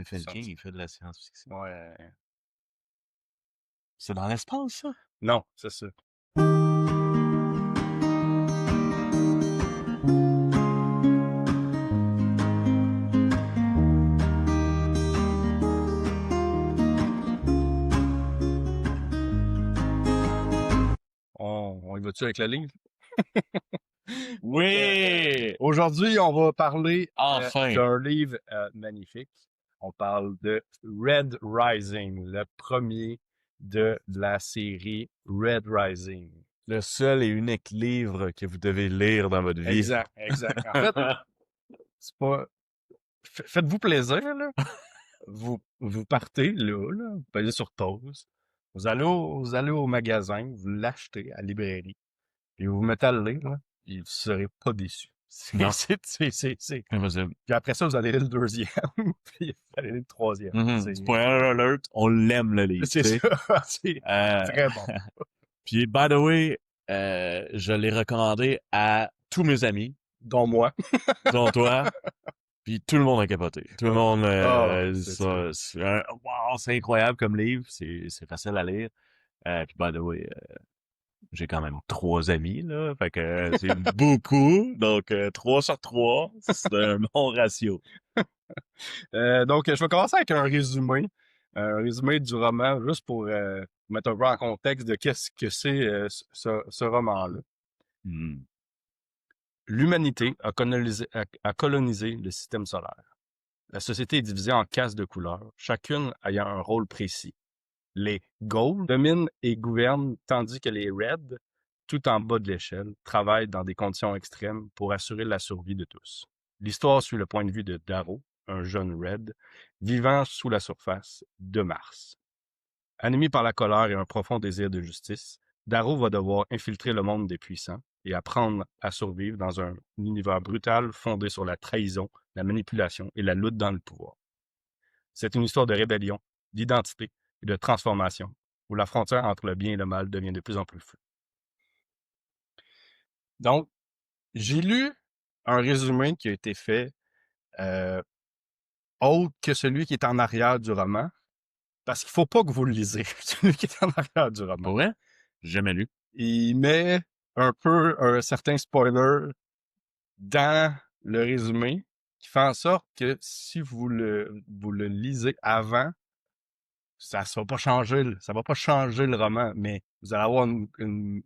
Stephen King, il fait de la science-fiction. Ouais. C'est dans l'espace, ça? Non, c'est ça. On y va-tu avec le livre? Oui! Aujourd'hui, on va parler Enfin! d'un livre magnifique. On parle de Red Rising, le premier de la série Red Rising. Le seul et unique livre que vous devez lire dans votre vie. Exact. En fait, c'est pas... Faites-vous plaisir, là. Vous partez là, vous payez sur pause. Vous allez au magasin, vous l'achetez à la librairie, puis vous vous mettez à le lire, là, et vous serez pas déçus. Non. C'est... Impossible. Puis après ça, vous allez lire le deuxième, puis vous allez lire le troisième. Spoiler alert, on l'aime, le livre. C'est ça, c'est très bon. Puis, by the way, je l'ai recommandé à tous mes amis, Dont moi. dont toi, puis tout le monde a capoté. Tout le monde, wow, c'est incroyable comme livre, c'est facile à lire. Puis, by the way, j'ai quand même 3 amis, là, fait que c'est beaucoup, donc 3 sur 3, c'est un bon ratio. Donc, je vais commencer avec un résumé. Un résumé du roman, juste pour mettre un peu en contexte de qu'est-ce que c'est ce roman-là. L'humanité a colonisé le système solaire. La société est divisée en castes de couleurs, chacune ayant un rôle précis. Les Gold dominent et gouvernent, tandis que les Red, tout en bas de l'échelle, travaillent dans des conditions extrêmes pour assurer la survie de tous. L'histoire suit le point de vue de Darrow, un jeune Red, vivant sous la surface de Mars. Animé par la colère et un profond désir de justice, Darrow va devoir infiltrer le monde des puissants et apprendre à survivre dans un univers brutal fondé sur la trahison, la manipulation et la lutte dans le pouvoir. C'est une histoire de rébellion, d'identité et de transformation, où la frontière entre le bien et le mal devient de plus en plus floue. Donc, j'ai lu un résumé qui a été fait autre que celui qui est en arrière du roman, parce qu'il faut pas que vous le lisez, celui qui est en arrière du roman. Pour vrai? Jamais lu. Il met un peu un certain spoiler dans le résumé qui fait en sorte que si vous le lisez avant, ça va pas changer le roman, mais vous allez avoir une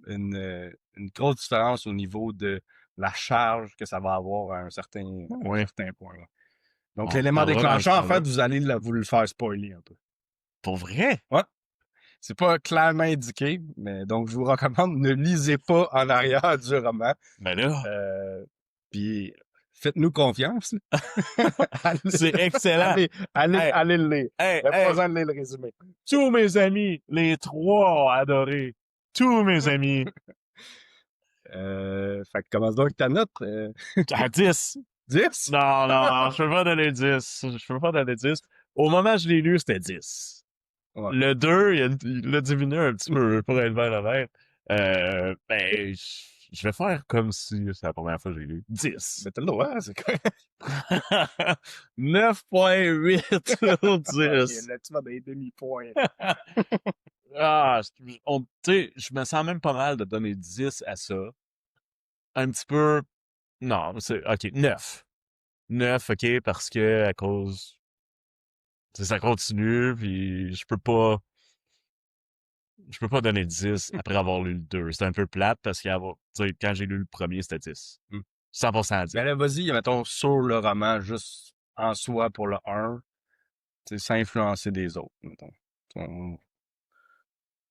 grosse différence au niveau de la charge que ça va avoir à un certain point. Là. Donc, l'élément déclencheur, en fait, vous allez vous le faire spoiler un peu. Pour vrai? Ouais. C'est pas clairement indiqué, mais donc je vous recommande, ne lisez pas en arrière du roman. Ben là. Puis faites-nous confiance. C'est excellent. Allez le lire. Pas besoin de lire le résumé. Tous mes amis, les 3 ont adoré. Tous mes amis. Fait que commence donc avec ta note. À 10. 10? Non, je peux pas donner 10. Je peux pas donner 10. Au moment où je l'ai lu, c'était 10. Ouais. Le 2, il l'a diminué un petit peu pour être bien honnête. Ben, je vais faire comme si c'est la première fois que j'ai lu. 10. Mais t'as le droit, c'est correct. 9.8 sur 10. Là, tu vas des demi-points. Tu sais, je me sens même pas mal de donner 10 à ça. Un petit peu... Non, c'est... OK, 9. 9, OK, parce que à cause... ça continue, puis je peux pas donner 10 après avoir lu le 2. C'est un peu plate parce que quand j'ai lu le premier, c'était 10. 100% 10. Ben là, vas-y, mettons, sur le roman, juste en soi pour le 1, sans influencer des autres, mettons.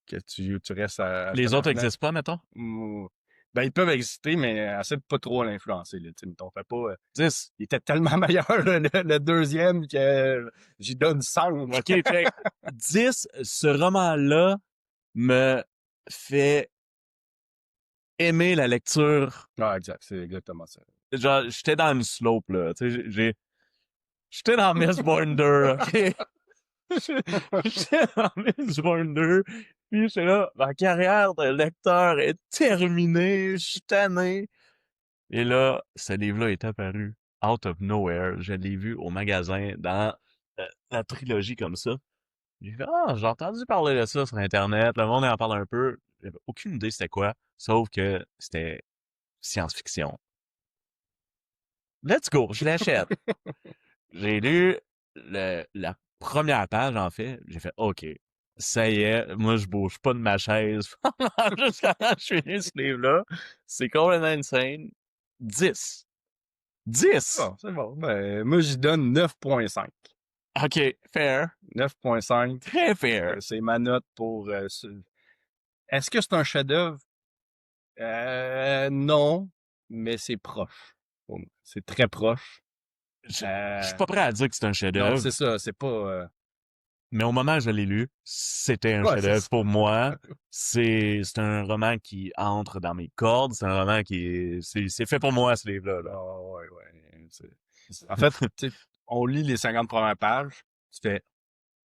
Que tu restes à les autres n'existent pas, mettons? Ben, ils peuvent exister, mais essaie de pas trop l'influencer, là, mettons. Fait pas... 10. Il était tellement meilleur, le deuxième, que j'y donne 100. OK, check. 10, ce roman-là me fait aimer la lecture. Ah, exact, c'est exactement ça. Genre, j'étais dans une slope, là. Tu sais, j'étais dans Mistborn, OK? J'étais dans Mistborn, puis j'étais là, ma carrière de lecteur est terminée, je suis tanné. Et là, ce livre-là est apparu out of nowhere. Je l'ai vu au magasin dans la trilogie comme ça. J'ai fait, ah, j'ai entendu parler de ça sur Internet, le monde en parle un peu. J'avais aucune idée c'était quoi, sauf que c'était science-fiction. Let's go, je l'achète. J'ai lu la première page, en fait. J'ai fait, OK, ça y est, moi, je bouge pas de ma chaise jusqu'à quand je finis ce livre-là. C'est complètement insane. 10. 10! Bon, c'est bon. Ben, moi, j'y donne 9.5. OK, fair. 9.5. Très fair. C'est ma note pour... Est-ce que c'est un chef-d'œuvre? Non, mais c'est proche. Pour moi. C'est très proche. Je suis pas prêt à dire que c'est un Non, chef-d'œuvre, c'est ça. C'est pas... mais au moment où je l'ai lu, c'était un Ouais, c'est chef-d'œuvre ça. pour moi. C'est un roman qui entre dans mes cordes. C'est un roman qui c'est fait pour moi, ce livre-là. Là. Ah, ouais. En fait, tu sais, on lit les 50 premières pages, tu fais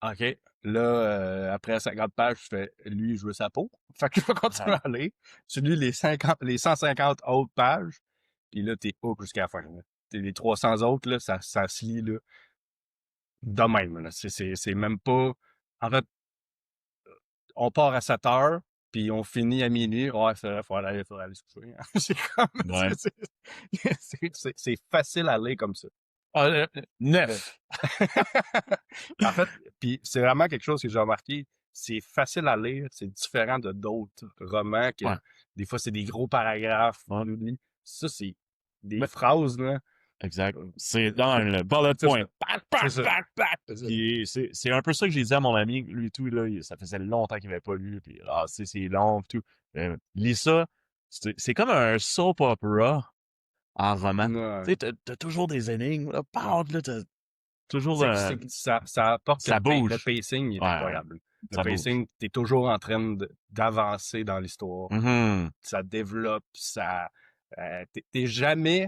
OK, là, après 50 pages, tu fais lui, je veux sa peau. Fait que je vais continuer à lire. Tu lis les 150 autres pages, puis là, t'es hook jusqu'à la fin. Là. Les 300 autres, là, ça se lit là, de même. Là. C'est même pas... En fait, on part à 7 heures, puis on finit à minuit. Ouais, il faut aller se coucher. Hein. C'est comme... Ouais. C'est facile à lire comme ça. Ah, 9. En fait, puis c'est vraiment quelque chose que j'ai remarqué. C'est facile à lire, c'est différent de d'autres romans que Ouais. des fois c'est des gros paragraphes. Ouais. Ça, c'est des Mais- phrases, là. Exact. C'est dans le bullet C'est point. ça. Pac, C'est pac, ça. pac, pac. C'est ça. Puis c'est un peu ça que j'ai dit à mon ami, lui et tout, là, ça faisait longtemps qu'il avait pas lu, puis ah, c'est long, pis tout. Lis ça, c'est comme un soap opera en roman. Ouais. Tu sais, t'as toujours des énigmes, là, là, t'as toujours Ça apporte ça le bouge. pacing, il est Ouais, incroyable. Le ça bouge. pacing, t'es toujours en train d'avancer dans l'histoire. Mhm. Ça développe, t'es jamais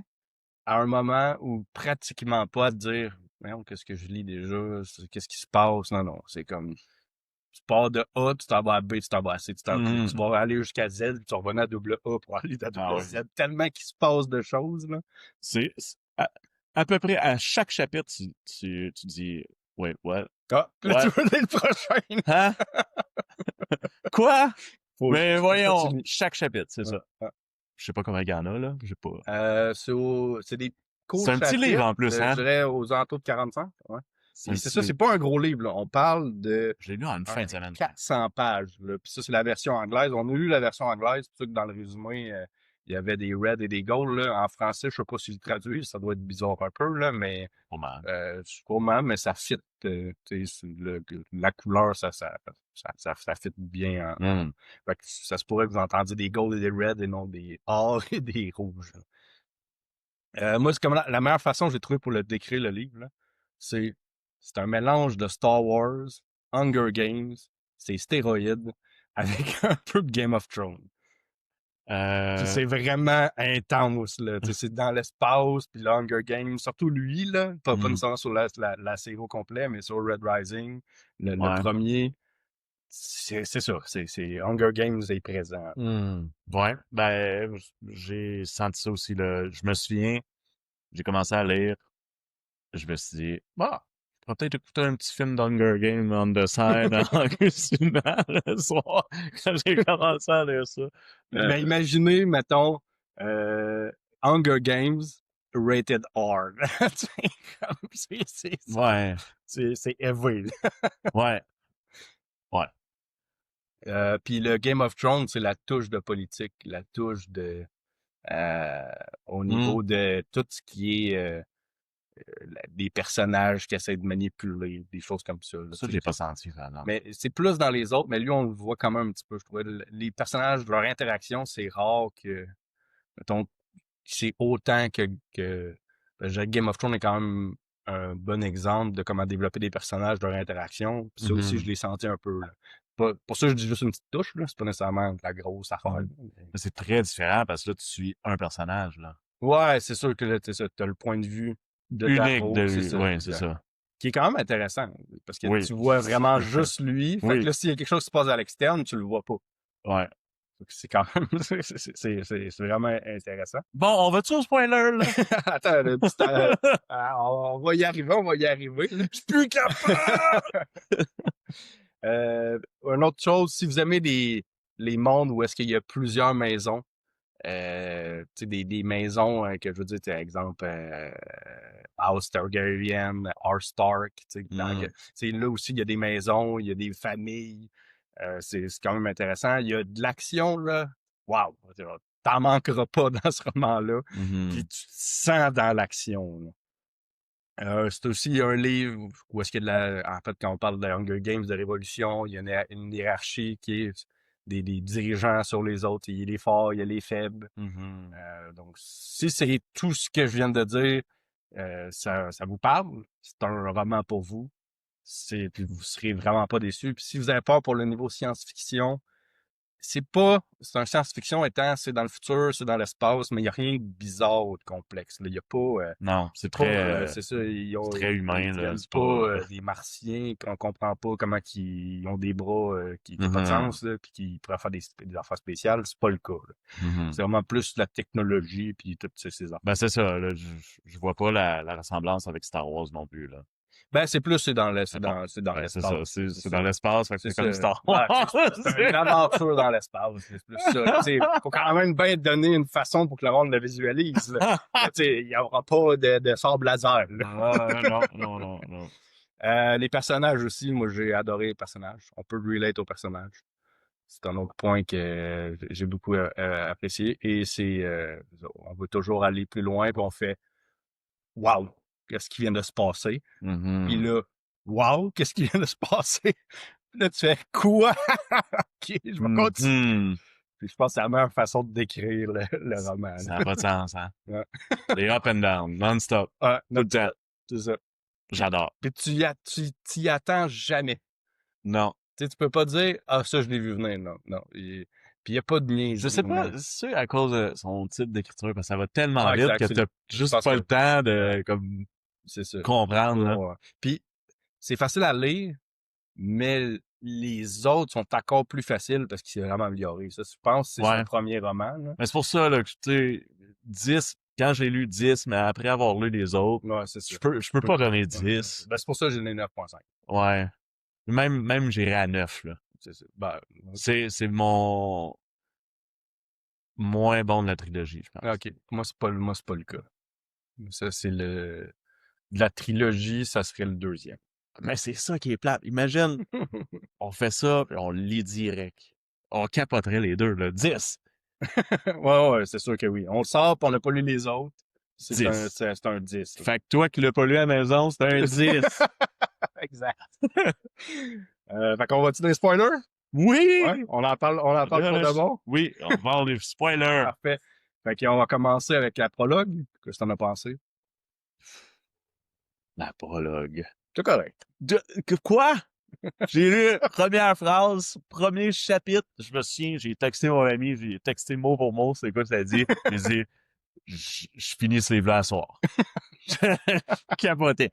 à un moment où pratiquement pas à te dire voyons, qu'est-ce que je lis déjà, qu'est-ce qui se passe. Non, c'est comme tu pars de A, tu t'en vas à B, tu t'en vas à C, tu Mhm. vas aller jusqu'à Z, puis tu revenais à double A pour aller à double Ah ouais. Z. Tellement qu'il se passe de choses, là. C'est à peu près à chaque chapitre, tu dis, wait, what? Ah, là, Ouais. tu veux lire le prochain. Hein? Quoi? Mais Faut voyons, continuer. chaque chapitre, c'est ça. Ouais. Je sais pas combien il y en a, là. J'ai pas. C'est des courts C'est un petit livre en plus, chapitres, hein? je dirais aux alentours de 45. Ouais. C'est un C'est petit ça, c'est livre. pas un gros livre, là. On parle de Je l'ai lu en une fin de semaine. 400 pages. Là. Puis ça, c'est la version anglaise. On a lu la version anglaise, c'est pour ça que dans le résumé, il y avait des red et des gold. Là. En français, je sais pas si je le traduis, ça doit être bizarre un peu, là, mais sûrement, mais ça fit. La couleur, ça fit bien. Fait que ça se pourrait que vous entendiez des gold et des red et non des or et des rouges. Moi, c'est comme la meilleure façon que j'ai trouvé pour le décrire, le livre, là, c'est un mélange de Star Wars, Hunger Games, c'est stéroïdes, avec un peu de Game of Thrones. Puis c'est vraiment intense, là. C'est dans l'espace, puis le Hunger Games, surtout lui, là, pas nécessairement sur la série au complet, mais sur Red Rising, le premier, c'est ça, c'est Hunger Games est présent. Ouais, ben, j'ai senti ça aussi, là. Je me souviens, j'ai commencé à lire, je me suis dit, bah, je pourrais peut-être écouter un petit film d'Hunger Games on the side en cuisinant le soir, quand j'ai commencé à lire ça. Mais imaginez, mettons, Hunger Games rated R. Ouais. C'est heavy. Ouais. Ouais. Puis le Game of Thrones, c'est la touche de politique, la touche de au niveau de tout ce qui est des personnages qui essaient de manipuler, des choses comme ça. Là, Ça, j'ai pas senti, ça, non. Mais c'est plus dans les autres, mais lui, on le voit quand même un petit peu, je trouvais. Les personnages, leur interaction, c'est rare que, mettons, c'est autant que Game of Thrones est quand même un bon exemple de comment développer des personnages, leur interaction. Puis ça aussi, je l'ai senti un peu. Là. Pour ça, je dis juste une petite touche, là. C'est pas nécessairement de la grosse affaire. C'est très différent parce que là, tu suis un personnage, là. Ouais, c'est sûr que là, t'as le point de vue de unique de lui. ça, Oui, c'est ça. Qui est quand même intéressant. Parce que tu vois vraiment juste lui. Fait que là, s'il y a quelque chose qui se passe à l'externe, tu le vois pas. Ouais. C'est quand même, c'est vraiment intéressant. Bon, on va-tu au spoiler, là? Attends, le petit, on va y arriver, on va y arriver. Je suis plus capable! Une autre chose, si vous aimez les mondes où est-ce qu'il y a plusieurs maisons, tu sais, des maisons que je veux dire, par exemple, House Targaryen, Arya Stark, tu sais, là aussi, il y a des maisons, il y a des familles, c'est quand même intéressant. Il y a de l'action, là. Wow! T'en manqueras pas dans ce roman-là. Puis tu te sens dans l'action, là. C'est aussi un livre où est-ce qu'il y a en fait, quand on parle de Hunger Games, de révolution, il y a une hiérarchie qui est des dirigeants sur les autres. Il y a les forts, il y a les faibles. Donc, si c'est tout ce que je viens de dire, ça vous parle, c'est un roman pour vous. Puis vous serez vraiment pas déçus. Puis si vous avez peur pour le niveau science-fiction, c'est un science-fiction étant, c'est dans le futur, c'est dans l'espace, mais il n'y a rien de bizarre ou de complexe. Il n'y a pas, Non, c'est pas, très, c'est ça, c'est très humain, ils là. viennent C'est pas pas... des martiens qu'on comprend pas comment ils ont des bras qui n'ont pas de Mhm. sens, là, puis qui pourraient faire des affaires spéciales. C'est pas le cas, là. Mhm. C'est vraiment plus la technologie puis toutes ces affaires. Ben, c'est ça, là. Je vois pas la ressemblance avec Star Wars non plus, là. Ben, c'est plus, c'est dans Bon, l'espace. c'est ça. C'est C'est dans ça. l'espace, fait que C'est c'est comme ça. Star Ouais, Wars. c'est une aventure dans l'espace. C'est plus ça. Tu sais, faut quand même bien donner une façon pour que le monde le visualise, là. Mais, tu sais, il y aura pas de sable laser, là. Non. Les personnages aussi, moi j'ai adoré les personnages. On peut relate aux personnages. C'est un autre point que j'ai beaucoup apprécié. Et on veut toujours aller plus loin, puis on fait wow, qu'est-ce qui vient de se passer? Puis Mhm. là, wow, qu'est-ce qui vient de se passer? Puis là, tu fais quoi? Ok, je vais continuer. Mhm. Puis je pense que c'est la meilleure façon de décrire le roman, Ça là. n'a pas de sens, hein? Ouais. Les up and down, non-stop, Ouais, tout le temps. c'est ça. J'adore. Puis tu t'y attends jamais. Non. Tu sais, tu peux pas dire, ah, ça, je l'ai vu venir. Non, non. Puis il n'y a pas de Je niaiserie, sais pas, man. c'est à cause de son type d'écriture, parce que ça va tellement Ah, vite exact. que t'as Je juste pense pas que le temps de, comme, c'est ça. comprendre, là. Ouais. Puis c'est facile à lire, mais les autres sont encore plus faciles parce qu'il s'est vraiment amélioré. Ça, je pense que c'est son Ouais. premier roman, là. Mais c'est pour ça, là, que, tu sais, 10, quand j'ai lu 10, mais après avoir lu les autres, Ouais, c'est ça. je peux pas donner Ouais. 10. Ben, c'est pour ça que j'ai donné 9.5. Ouais. Même j'irai à 9, là. C'est ça. Ben, C'est mon moins bon de la trilogie, je pense. OK. Moi, c'est pas le cas. Ça, c'est de la trilogie, ça serait le deuxième. Mais c'est ça qui est plate. Imagine, on fait ça, puis on le lit direct. On capoterait les deux, là. 10. Ouais, c'est sûr que oui. On le sort, puis on n'a pas lu les autres. C'est 10. c'est un 10. Là. Fait que toi qui l'as pas lu à la maison, c'est un 10. Exact. Fait qu'on va-tu dans les spoilers? Oui! Ouais, on en parle pour de bon? Oui, on va les spoilers. Parfait. Fait qu'on va commencer avec la prologue. Qu'est-ce que t'en as pensé? La prologue. C'est correct. Quoi? J'ai lu première phrase, premier chapitre. Je me souviens, j'ai texté mon ami, j'ai texté mot pour mot, c'est quoi que ça dit. J'ai dit, je finis ce livre-là à soir. Capoté.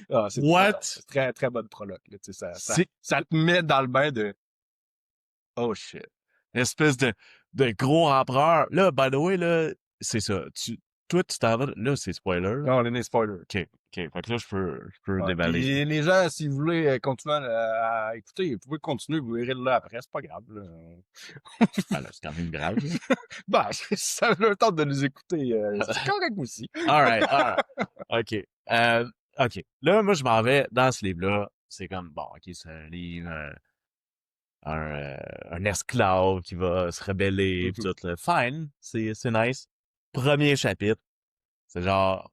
Ah, c'est What? très, très bonne prologue. Là, tu sais, C'est ça te met dans le bain de oh shit. une espèce de gros empereur. Là, by the way, là, c'est ça. Toi, tu t'en vas. Là, c'est spoiler. Là. Non, on est dans les spoilers. OK. Fait que là, je peux Ouais, déballer. puis les gens, si vous voulez continuer à écouter, vous pouvez continuer, vous verrez là après, c'est pas grave. Là. Ah, là, c'est quand même grave. Là. Bah, ça a le temps de nous écouter. C'est correct aussi. All right. OK. OK. Là, moi, je m'en vais dans ce livre-là. C'est comme, bon, OK, c'est un livre, un esclave qui va se rebeller, pis tout. Là. Fine. C'est nice. Premier chapitre. C'est genre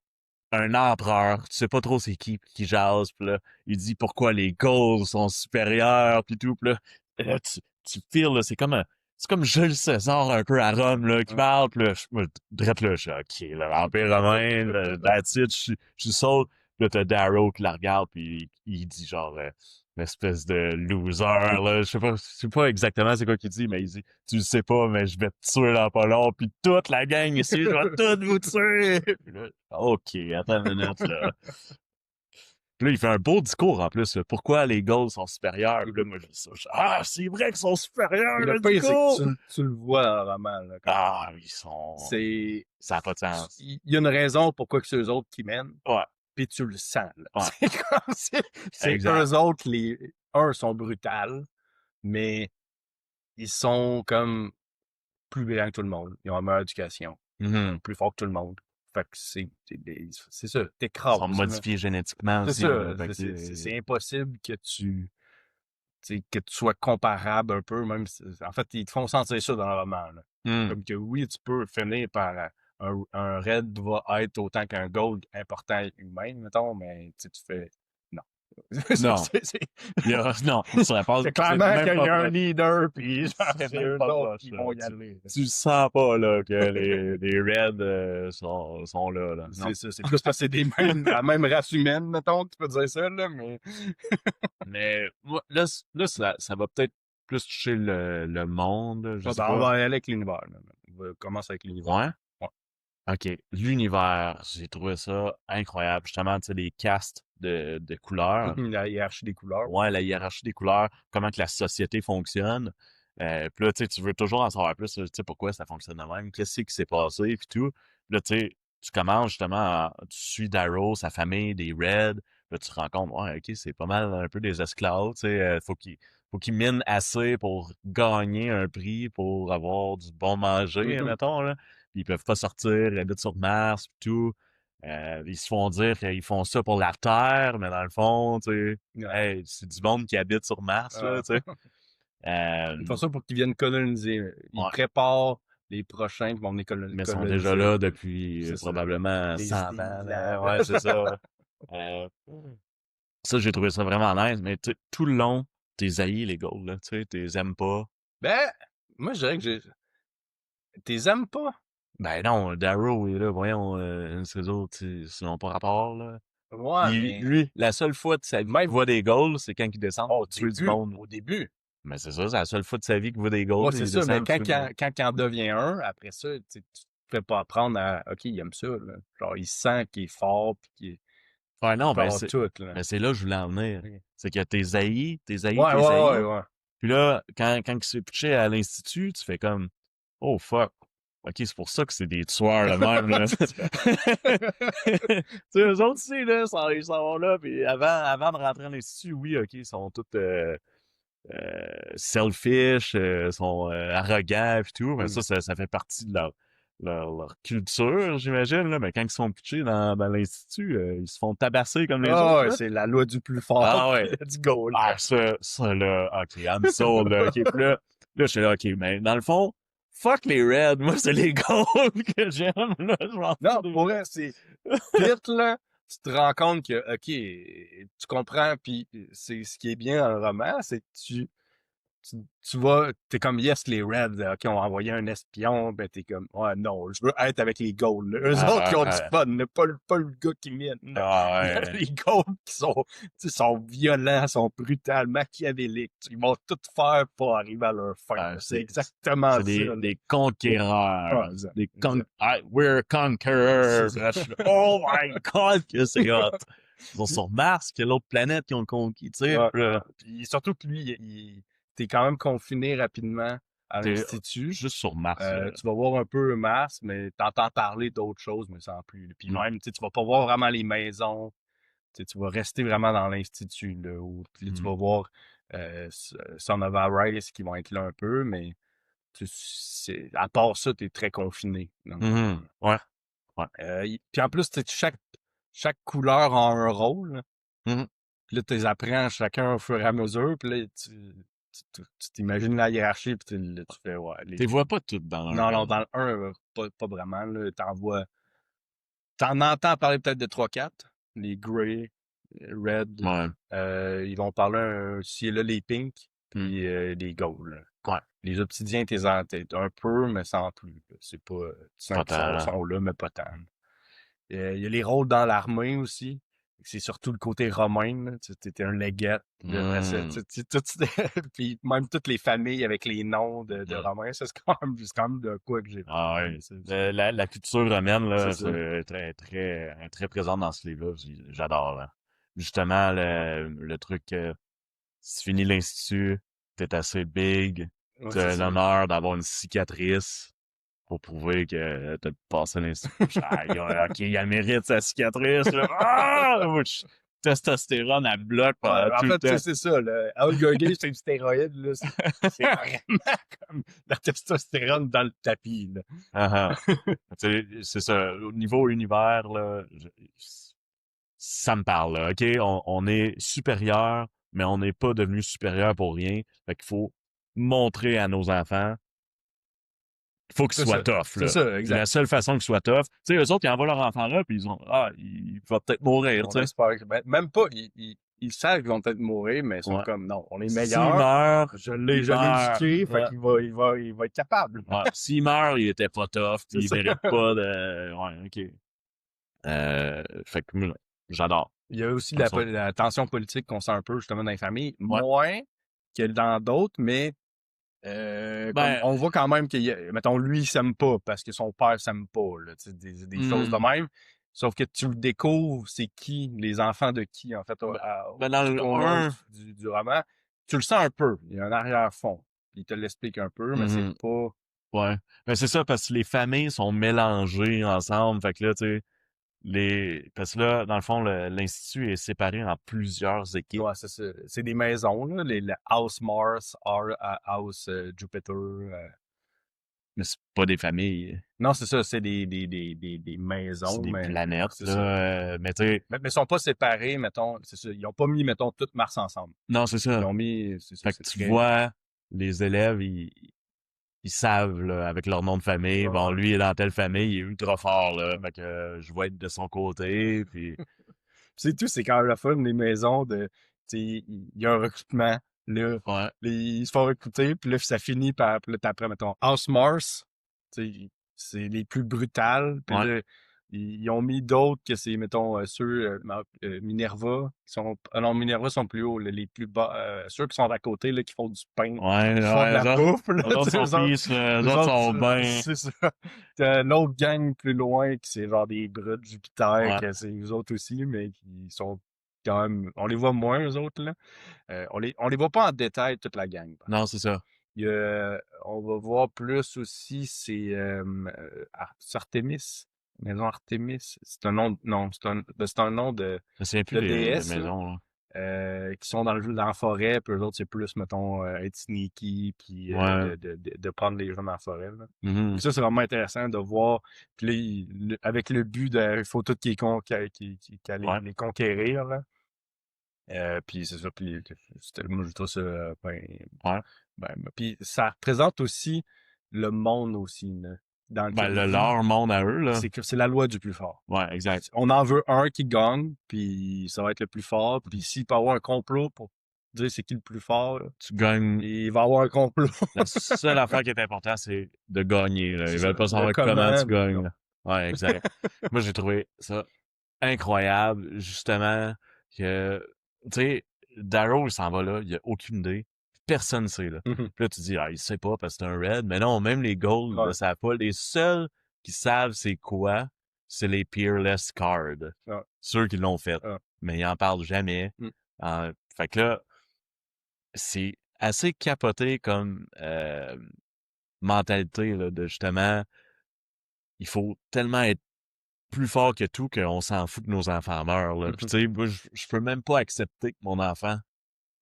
un empereur, tu sais pas trop c'est qui jase, pis là, il dit pourquoi les Gauls sont supérieurs, pis tout, pis là tu feels, là, c'est comme Jules César un peu à Rome, là, qui parle, pis là, drette là, je suis OK, là, l'Empire romain, that's it, je saute, pis là, t'as Darrow qui la regarde, pis il dit genre, une espèce de loser, là, je sais pas exactement c'est quoi qu'il dit, mais il dit, tu le sais pas, mais je vais te tuer dans pas long, pis toute la gang ici, je vais toutes vous tuer! Puis là, OK, attends une minute, là. Puis là, il fait un beau discours, en plus. Là. Pourquoi les Goals sont supérieurs? Puis là, moi, je dis ça. Ah, c'est vrai qu'ils sont supérieurs, Le le pire, c'est discours! que tu le vois dans le roman. Là, Ah, ils sont... c'est... Ça n'a pas de sens. Il y a une raison pourquoi c'est eux autres qui mènent, Ouais, puis tu le sens. Là. ouais. C'est comme... C'est Exact. eux autres, un, sont brutales, mais ils sont comme plus brillants que tout le monde. Ils ont une meilleure éducation. Mhm. Plus fort que tout le monde. Fait que c'est ça, Ils t'écrases. sont modifiés génétiquement C'est aussi. ça, Là, fait que c'est impossible que tu sois comparable un peu, même si, en fait, ils te font sentir ça dans le roman. Là. Hmm. Comme que oui, tu peux finir par un raid va être autant qu'un gold important humain, mettons, mais tu fais non. Non. c'est Non, ça passe. c'est clairement même qu'il y pas a un proche. leader, puis genre, C'est c'est même eux pas autres proche, qui là. vont y aller. là. Tu sens pas là, que les Reds sont là. Là. Non. C'est ça, c'est plus parce que c'est la même race humaine, mettons, tu peux dire ça, là, mais... Mais moi, là, ça va peut-être plus toucher le monde. Je sais on va pas. aller avec l'univers. Là. On commence avec l'univers. Ouais? Ouais. OK. L'univers, j'ai trouvé ça incroyable. Justement, tu sais, les castes de couleurs. La hiérarchie des couleurs. Ouais, la hiérarchie des couleurs, comment que la société fonctionne. Puis là, tu sais, tu veux toujours en savoir plus, tu sais, pourquoi ça fonctionne de même, qu'est-ce qui s'est passé, puis tout. Puis là, tu sais, tu commences justement, tu suis Darrow, sa famille, des Reds, là, tu te rends compte, ouais, OK, c'est pas mal un peu des esclaves, tu sais, faut qu'ils minent assez pour gagner un prix, pour avoir du bon manger, mettons, là. Puis ils peuvent pas sortir, ils habitent sur Mars, puis tout. Ils se font dire qu'ils font ça pour la Terre, mais dans le fond, tu sais, hey, c'est du monde qui habite sur Mars, là, tu sais. Ils font ça pour qu'ils viennent coloniser. Ils Ouais. préparent les prochains qui vont venir Mais ils sont coloniser. déjà là depuis C'est ça. probablement Des 100 ans. 10 là. ans. Ouais, c'est ça. Ça, j'ai trouvé ça vraiment nice, mais tout le long, t'es haïs, les Gauls, là, tu sais, t'es aimes pas. Ben, moi, je dirais que t'es aimes pas? Ben non, Darrow est là, voyons, ces autres, ils n'ont pas rapport, là. Ouais, Puis mais... lui, la seule fois de sa vie qu'il voit des Gauls, c'est quand il descend pour tuer du monde. Au début. Mais c'est ça, c'est la seule fois de sa vie qu'il voit des Gauls. Ouais, c'est il ça, mais descend pour tuer du monde. quand il en devient un, après ça, tu te fais pas apprendre à... OK, il aime ça, là. Genre, il sent qu'il est fort, puis qu'il Ouais, non, ben part tout, là. mais c'est là que je voulais en venir. C'est que t'es haïs. Ouais. Puis là, quand il se fait pitcher à l'Institut, tu fais comme, oh fuck. OK, c'est pour ça que c'est des tueurs, le même, là. Tu sais, eux autres, tu sais, là, ils sont là, puis avant de rentrer à l'Institut, oui, OK, ils sont tous selfish, sont arrogants, puis tout, mais ça fait partie de leur culture, j'imagine, là. Mais quand ils sont pitchés dans l'Institut, ils se font tabasser comme les autres, ouais, là. c'est la loi du plus fort. Ah ouais. Let's go, là. Ah, ça, là, OK, I'm sold, là. OK, puis là, je suis là, OK, mais dans le fond, fuck les Reds, moi, c'est les Golds que j'aime, là. Non, pour vrai, c'est vite, là, tu te rends compte que, OK, tu comprends, puis c'est ce qui est bien dans le roman, c'est que tu vas, t'es comme, yes, les Reds, OK, on va envoyer un espion, ben t'es comme, ouais, non, je veux être avec les Golds, là. Eux autres qui ont du fun, là, pas le gars qui mine. Ah ouais. Les Golds qui sont violents, sont brutaux, machiavéliques. Ils vont tout faire pour arriver à leur fin. Ah, c'est exactement ça. Des conquérants. Exact. We're conquerors. Oh my God, que c'est hot. Ils sont sur Mars, qu'il y a l'autre planète qu'ils ont conquis, tu sais. Puis surtout que lui, t'es quand même confiné rapidement à l'Institut. Juste sur Mars. Tu vas voir un peu Mars, mais t'entends parler d'autres choses, mais sans plus. Puis même, tu vas pas voir vraiment les maisons. Tu vas rester vraiment dans l'Institut, là, où tu vas voir Son of Arise qui vont être là un peu, mais à part ça, t'es très confiné. Donc, ouais. puis en plus, chaque couleur a un rôle. Mm-hmm. Puis là, tu les apprends chacun au fur et à mesure. Puis là, tu t'imagines la hiérarchie, puis tu fais, ouais. Tu les vois pas toutes dans le 1. Non, dans le 1, pas vraiment. Là, t'en entends parler peut-être de 3-4. Les Grey, Red. Ouais. Ils vont parler aussi, là, les Pink, puis les Gold. Ouais. Les Obsidiens, t'es un peu, mais sans plus. C'est pas... Ils sont là, mais pas tant. Il y a les rôles dans l'armée aussi. C'est surtout le côté romain. Tu étais un légat. Puis même toutes les familles avec les noms de Romains, c'est quand même de quoi que j'ai. Ah ouais. La culture romaine, là, c'est très, très, très présente dans ce livre-là. J'adore, là. justement, le truc, si tu finis l'institut, t'es assez big, Ouais, c'est t'as ça. l'honneur d'avoir une cicatrice pour prouver que t'as passé l'institut. Je suis, OK, il a mérite sa cicatrice, là. Ah! Moi, testostérone à bloc pendant Ouais, en tout le fait, tu sais, temps. c'est ça. Le Hulk Gay, c'est une stéroïde, là. C'est vraiment comme la testostérone dans le tapis, là. Ah, ah. Tu sais, c'est ça. Au niveau univers, là, ça me parle, là. OK, on est supérieur, mais on n'est pas devenu supérieur pour rien. Fait qu'il faut montrer à nos enfants qu'il faut qu'ils C'est soient ça. tough, C'est là. ça, C'est la exact. seule façon qu'ils soient tough. Tu sais, eux autres, ils envoient leur enfant là, puis ils ont, il va peut-être mourir, On tu sais. espère que, même pas, ils savent qu'ils vont peut-être mourir, mais ils sont Ouais. comme, non, on est S'il meilleur. meurt, Je il l'ai meurt. éduqué, fait Ouais. il va être capable. Ouais. S'il meurt, il était pas tough, C'est puis il ça. mérite pas de... Ouais, OK. Fait que moi, j'adore. Il y a aussi Comme ça. la tension politique qu'on sent un peu, justement, dans les familles. Ouais. Moins que dans d'autres, mais comme Ben, on voit quand même que, mettons, lui, il s'aime pas parce que son père s'aime pas, là, tu sais, des choses de même. Sauf que tu le découvres, c'est qui, les enfants de qui, en fait, dans tout le au long 1, du roman. Tu le sens un peu. Il y a un arrière-fond. Il te l'explique un peu, mais c'est pas... ouais. Ben, c'est ça, parce que les familles sont mélangées ensemble. Fait que là, tu sais, parce que là, dans le fond, l'institut est séparé en plusieurs équipes. Ouais, c'est ça. C'est des maisons, là, le House Mars, House Jupiter. Mais c'est pas des familles. Non, c'est ça, c'est des C'est maisons, des mais planètes, c'est ça. là. Mais tu sais, Mais ils sont pas séparés, mettons, c'est ça. Ils ont pas mis, mettons, toute Mars ensemble. non, c'est Ils ça. ont mis, c'est ça, Fait que c'est tu très... vois, les élèves, ils savent, là, avec leur nom de famille. Ouais, Bon, ouais. lui, il est dans telle famille, il est ultra fort, là. Fait que je vais être de son côté, puis... C'est tout, c'est quand même la fun, les maisons de, tu sais, il y a un recrutement, là, Ouais, ils se font recruter, puis là, ça finit par, puis là, après, mettons, House Mars, tu sais, c'est les plus brutales, puis ouais, là, ils ont mis d'autres que c'est, mettons, ceux, Minerva, qui sont, non, Minerva sont plus hauts, là, les plus bas, ceux qui sont à côté, là, qui font du pain, ouais, qui font de ouais, la bouffe, là, eux autres tu sais, sont peace, là. Eux autres sont bien... c'est ça. T'as une autre gang plus loin qui c'est genre des brutes de Jupiter, Ouais. que c'est eux autres aussi, mais qui sont quand même. On les voit moins, eux autres, là. On les voit pas en détail, toute la gang, par Non, exemple. c'est ça. On va voir plus aussi, c'est Artemis. Maison Artemis. C'est un nom. Non, c'est un nom Je me souviens plus de des déesse, là, maisons, là. qui sont dans la forêt, puis eux autres, c'est plus, mettons, être sneaky, puis Ouais. de prendre les gens dans la forêt, là. Mhm. Puis ça, c'est vraiment intéressant de voir. Puis là, avec le but de, il faut tout Ouais. les conquérir, là. Puis c'est ça. Puis moi, je trouve ça, Ouais. puis ça représente aussi le monde aussi, là, dans Ben, lequel ils vivent. leur monde à eux, là. C'est que c'est la loi du plus fort. Ouais, exact. On en veut un qui gagne, puis ça va être le plus fort. Puis s'il peut y avoir un complot pour dire c'est qui le plus fort, là, Tu gagnes. il va y avoir un complot. La seule affaire qui est importante, c'est de gagner, là. C'est Ils ça. veulent pas Le savoir comment comment, tu gagnes, là. Ouais, exact. Moi, j'ai trouvé ça incroyable, justement, que, tu sais, Darrow, il s'en va là, il a aucune idée. Personne ne sait, là. Mhm. Puis là, tu dis, il sait pas parce que c'est un Red. Mais non, même les Golds Ouais. le savent pas. Les seuls qui savent c'est quoi, c'est les Peerless Cards. Ouais. Ceux qui l'ont fait. Ouais. Mais ils en parlent jamais. Mm. Fait que là, c'est assez capoté comme mentalité, là, de justement, il faut tellement être plus fort que tout qu'on s'en fout que nos enfants meurent, là. Puis tu sais, moi, je peux même pas accepter que mon enfant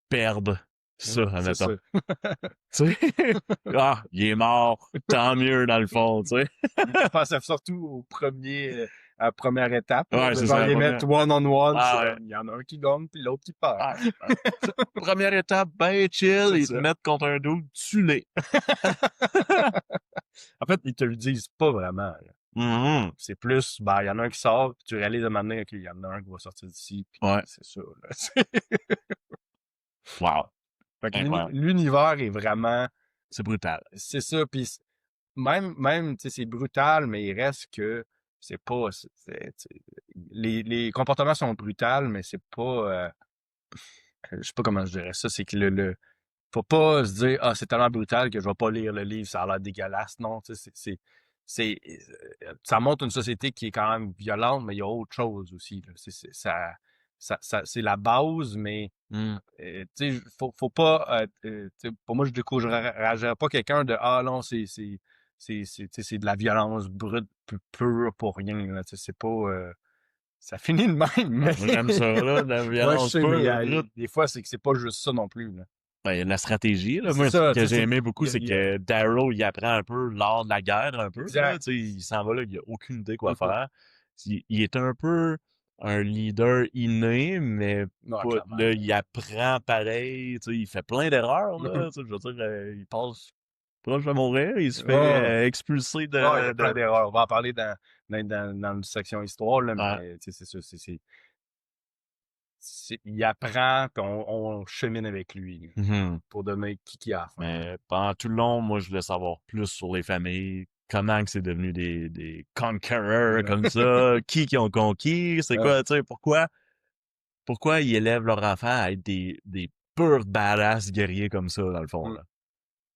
perde ça, C'est admettons. ça. Tu sais, il est mort, tant mieux dans le fond, tu sais. Je pense surtout à la première étape, là, Ouais, de c'est genre ça, les mettre one-on-one, c'est ouais. comme, il y en a un qui gagne, puis l'autre qui perd. Première étape, ben chill, C'est ils te ça. mettent contre un dude, tue-les. En fait, ils te le disent pas vraiment, là. Mhm. C'est plus, il y en a un qui sort, puis tu réalises de manière qu'il y en a un qui va sortir d'ici, puis Ouais. c'est ça, là. Wow. Fait que Incroyable. l'univers est vraiment, C'est brutal. c'est ça, puis même, tu sais, c'est brutal, mais il reste que c'est pas, les comportements sont brutals, mais c'est pas, je sais pas comment je dirais ça, c'est que faut pas se dire, c'est tellement brutal que je vais pas lire le livre, ça a l'air dégueulasse. Non, tu sais, ça montre une société qui est quand même violente, mais il y a autre chose aussi, là. Ça, c'est la base, mais Mmh. tu sais, faut pas, tu sais, pour moi, je découragerais pas quelqu'un de, ah non, tu sais, c'est de la violence brute, pure pour rien, là, tu sais, c'est pas, ça finit de même, mais... Moi, j'aime ça, là, la Ouais, je violence sais, mais pure, brute. des fois, c'est que c'est pas juste ça non plus, là. Ben, il y a de la stratégie, là. C'est Moi, ce ça, que tu sais, j'ai aimé beaucoup, c'est il y a- que Daryl, il apprend un peu l'art de la guerre, un peu, là. Exact. Tu sais, il s'en va là, il a aucune idée quoi Mhm. faire. Il est un peu un leader inné, mais Non, pas, clairement. là, il apprend pareil, tu sais, il fait plein d'erreurs, là. Mhm. Tu sais, je veux dire, il passe proche de mourir, il se fait Ouais. expulser Ah, il y a de... plein d'erreurs. On va en parler dans une section histoire, là, Ouais. mais tu sais, c'est sûr, il apprend, puis on chemine avec lui, là, Mhm. pour donner qui a à la fin. Mais pendant tout le long, moi, je voulais savoir plus sur les familles, comment que c'est devenu des conquerors comme ça, qui ont conquis, c'est Ouais. quoi, tu sais, pourquoi ils élèvent leurs enfants à être des purs badass guerriers comme ça, dans le fond, Mm. là.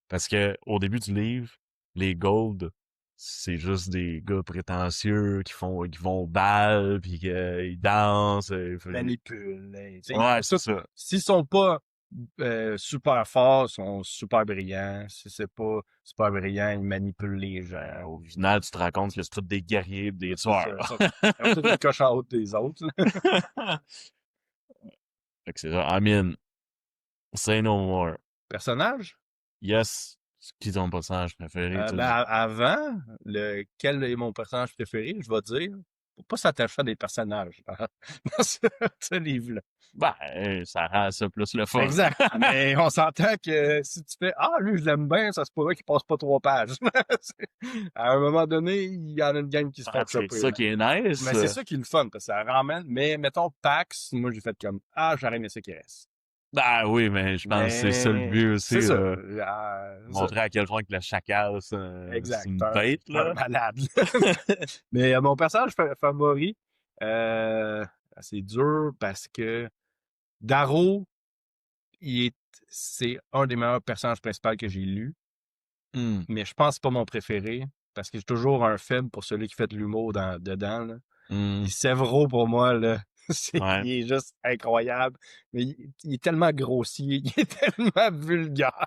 Parce que au début du livre, les Gold, c'est juste des gars prétentieux qui vont au bal, puis qu'ils dansent. Manipule. Tu sais, Ouais, c'est ça. s'ils sont pas super forts, ils sont super brillants. Si c'est pas super brillant, ils manipulent les gens. Au final, tu te rends compte que c'est tous des guerriers, pis des C'est ça. tueurs. Ils ont tous les coches en haut des autres, là. Fait que c'est ça. I mean, say no more. Personnage? Yes. Qui est ton personnage préféré? Ben, avant, quel est mon personnage préféré, je vais dire. Faut pas s'attacher à des personnages dans ce livre-là. Ben, ça rend ça plus le fun. Exact. Mais on s'entend que si tu fais ah, lui, je l'aime bien, ça se pourrait qu'il passe pas 3 pages. À un moment donné, il y en a une gang qui se fait C'est choper. ça qui est nice. Mais c'est ça qui est le fun, parce que ça ramène. Mais mettons Pax, moi j'ai fait comme ah, j'aurais aimé ça qu'il reste. Ben oui, mais je pense que c'est ça le Mais but aussi. c'est ça. Montrer à quel point que le chacal, c'est Exact. une bête, Un là. malade. Mais mon personnage favori, euh, c'est dur parce que Darrow, il est, c'est un des meilleurs personnages principaux que j'ai lu, Hmm. mais je pense que c'est pas mon préféré parce que j'ai toujours un faible pour celui qui fait de l'humour dedans, là. Hmm. Puis Sévero, pour moi, là, Ouais. il est juste incroyable. Mais il est tellement grossier, il est tellement vulgaire.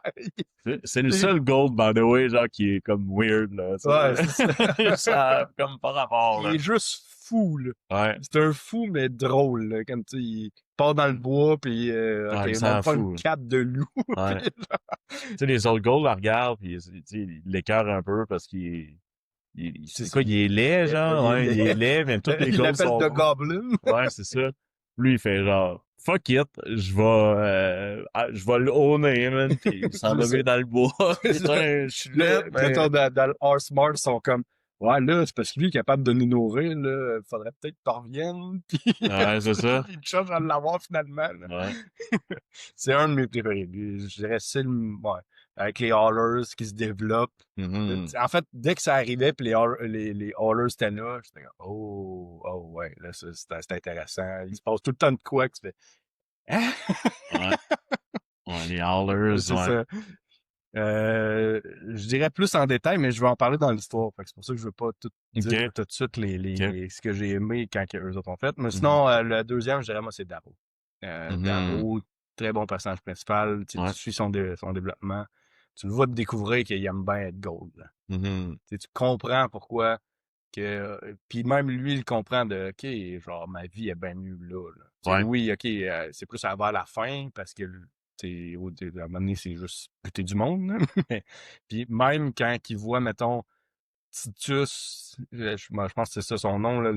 C'est le seul Gold, by the way, genre, qui est comme weird, là. Ouais, c'est ça. Ça a comme pas rapport, Il là. est juste fou, là. Ouais. C'est un fou, mais drôle, là. Comme, tu sais, il part dans le bois, puis Ouais, OK, il on s'en va faire fout. une cape de loup. Ouais. Puis Tu sais, les autres Gold la regardent, puis tu sais, ils l'écœurent un peu parce qu'il est... C'est C'est quoi, il est laid, genre? il Ouais, il est laid, mais tous les il Gold l'appelle sont... The Goblin. Ouais, c'est ça. Lui, il fait genre, fuck it, je vais le owner, man, pis C'est s'enlever ça. dans le bois. C'est ça. Putain, je suis là, Mettons, dans le Horse Mart, ils sont comme, ouais, là, c'est parce que lui est capable de nous nourrir, là. Faudrait peut-être que tu reviennes. Puis, Ouais, c'est ça. il te change à l'avoir finalement, là. Ouais. C'est un de mes préférés. Puis, je dirais, c'est le, ouais, avec les Haulers qui se développent. Mhm. En fait, dès que ça arrivait, puis les Haulers étaient là, j'étais comme, oh, ouais, là, c'est intéressant. Il se passe tout le temps de quoi que tu fais, hein? Ouais. Ouais, les Howlers, C'est ouais. ça. Je dirais plus en détail, mais je vais en parler dans l'histoire. Fait que c'est pour ça que je veux pas tout dire Ok. tout de suite Ok. ce que j'ai aimé quand eux autres ont fait. Mais Mhm. sinon, le deuxième, je dirais, moi, c'est Darrow. Mhm. Darrow, très bon personnage principal. Ouais. Tu suis son développement. Tu le vois te découvrir qu'il aime bien être gold, là. Mhm. Tu comprends pourquoi que... Puis même lui, il comprend de, OK, genre, ma vie est bien mieux là. Tu sais, Ouais. oui, OK, c'est plus vers la fin, parce que, tu sais, à un moment donné, c'est juste buter du monde, là. Puis même quand il voit, mettons, Titus, je pense que c'est ça son nom, là,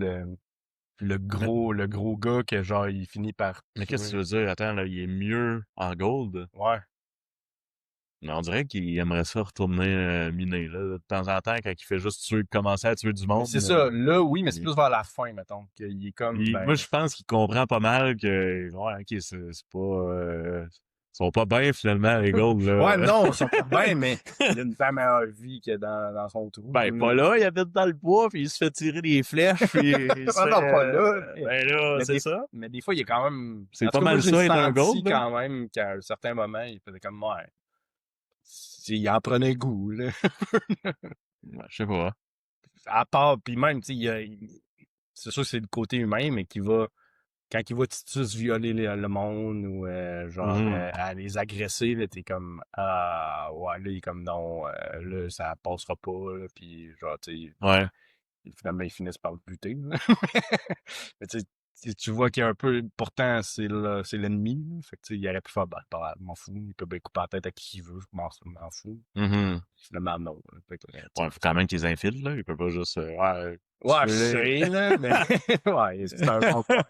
le gros gars que, genre, il finit par Mais qu'est-ce que tu tuer. veux dire? Attends, là, il est mieux en Gold. Ouais. Mais on dirait qu'il aimerait ça retourner miner, là. De temps en temps, quand il fait juste commencer à tuer du Mais monde. c'est ça, là, oui, mais c'est il- plus vers la fin, mettons, qu'il est comme, moi, je pense qu'il comprend pas mal que, ouais, ok, c'est pas, ils sont pas bien, finalement, les Gold, là. Ouais, non, ils sont pas bien, mais il a une bien meilleure vie que dans son trou. Ben, pas là, il habite dans le bois, puis il se fait tirer des flèches, puis il se Ah fait... non, pas là. ben là, Mais c'est ça. mais des fois, il est quand même... C'est En pas tout cas, moi, mal j'ai ça, être un senti Gold, là. quand même qu'à un certain moment, il faisait comme, ouais, il en prenait goût, là. Ouais, je sais pas. À part, puis même, tu sais, c'est sûr que c'est le côté humain, mais qui va quand il voit Titus violer le monde ou genre Mhm. à les agresser, là, t'es comme ah ouais, là, il est comme non, là, ça passera pas, là, puis genre, tu sais, Ouais. finalement, ils finissent par le buter, là. Mais tu sais, tu vois qu'il y a un peu, pourtant, c'est l'ennemi, là. Fait que tu sais, il aurait pu faire, bah, pas grave, je m'en fous, il peut bien couper la tête à qui il veut, je m'en fous. Mhm. Finalement, non. Là. Fait que, tu Ouais, faut quand même qu'ils infiltrent, là. Il peut pas juste, ouais, ouais, je tuer. sais, là, mais ouais, c'est un bon point.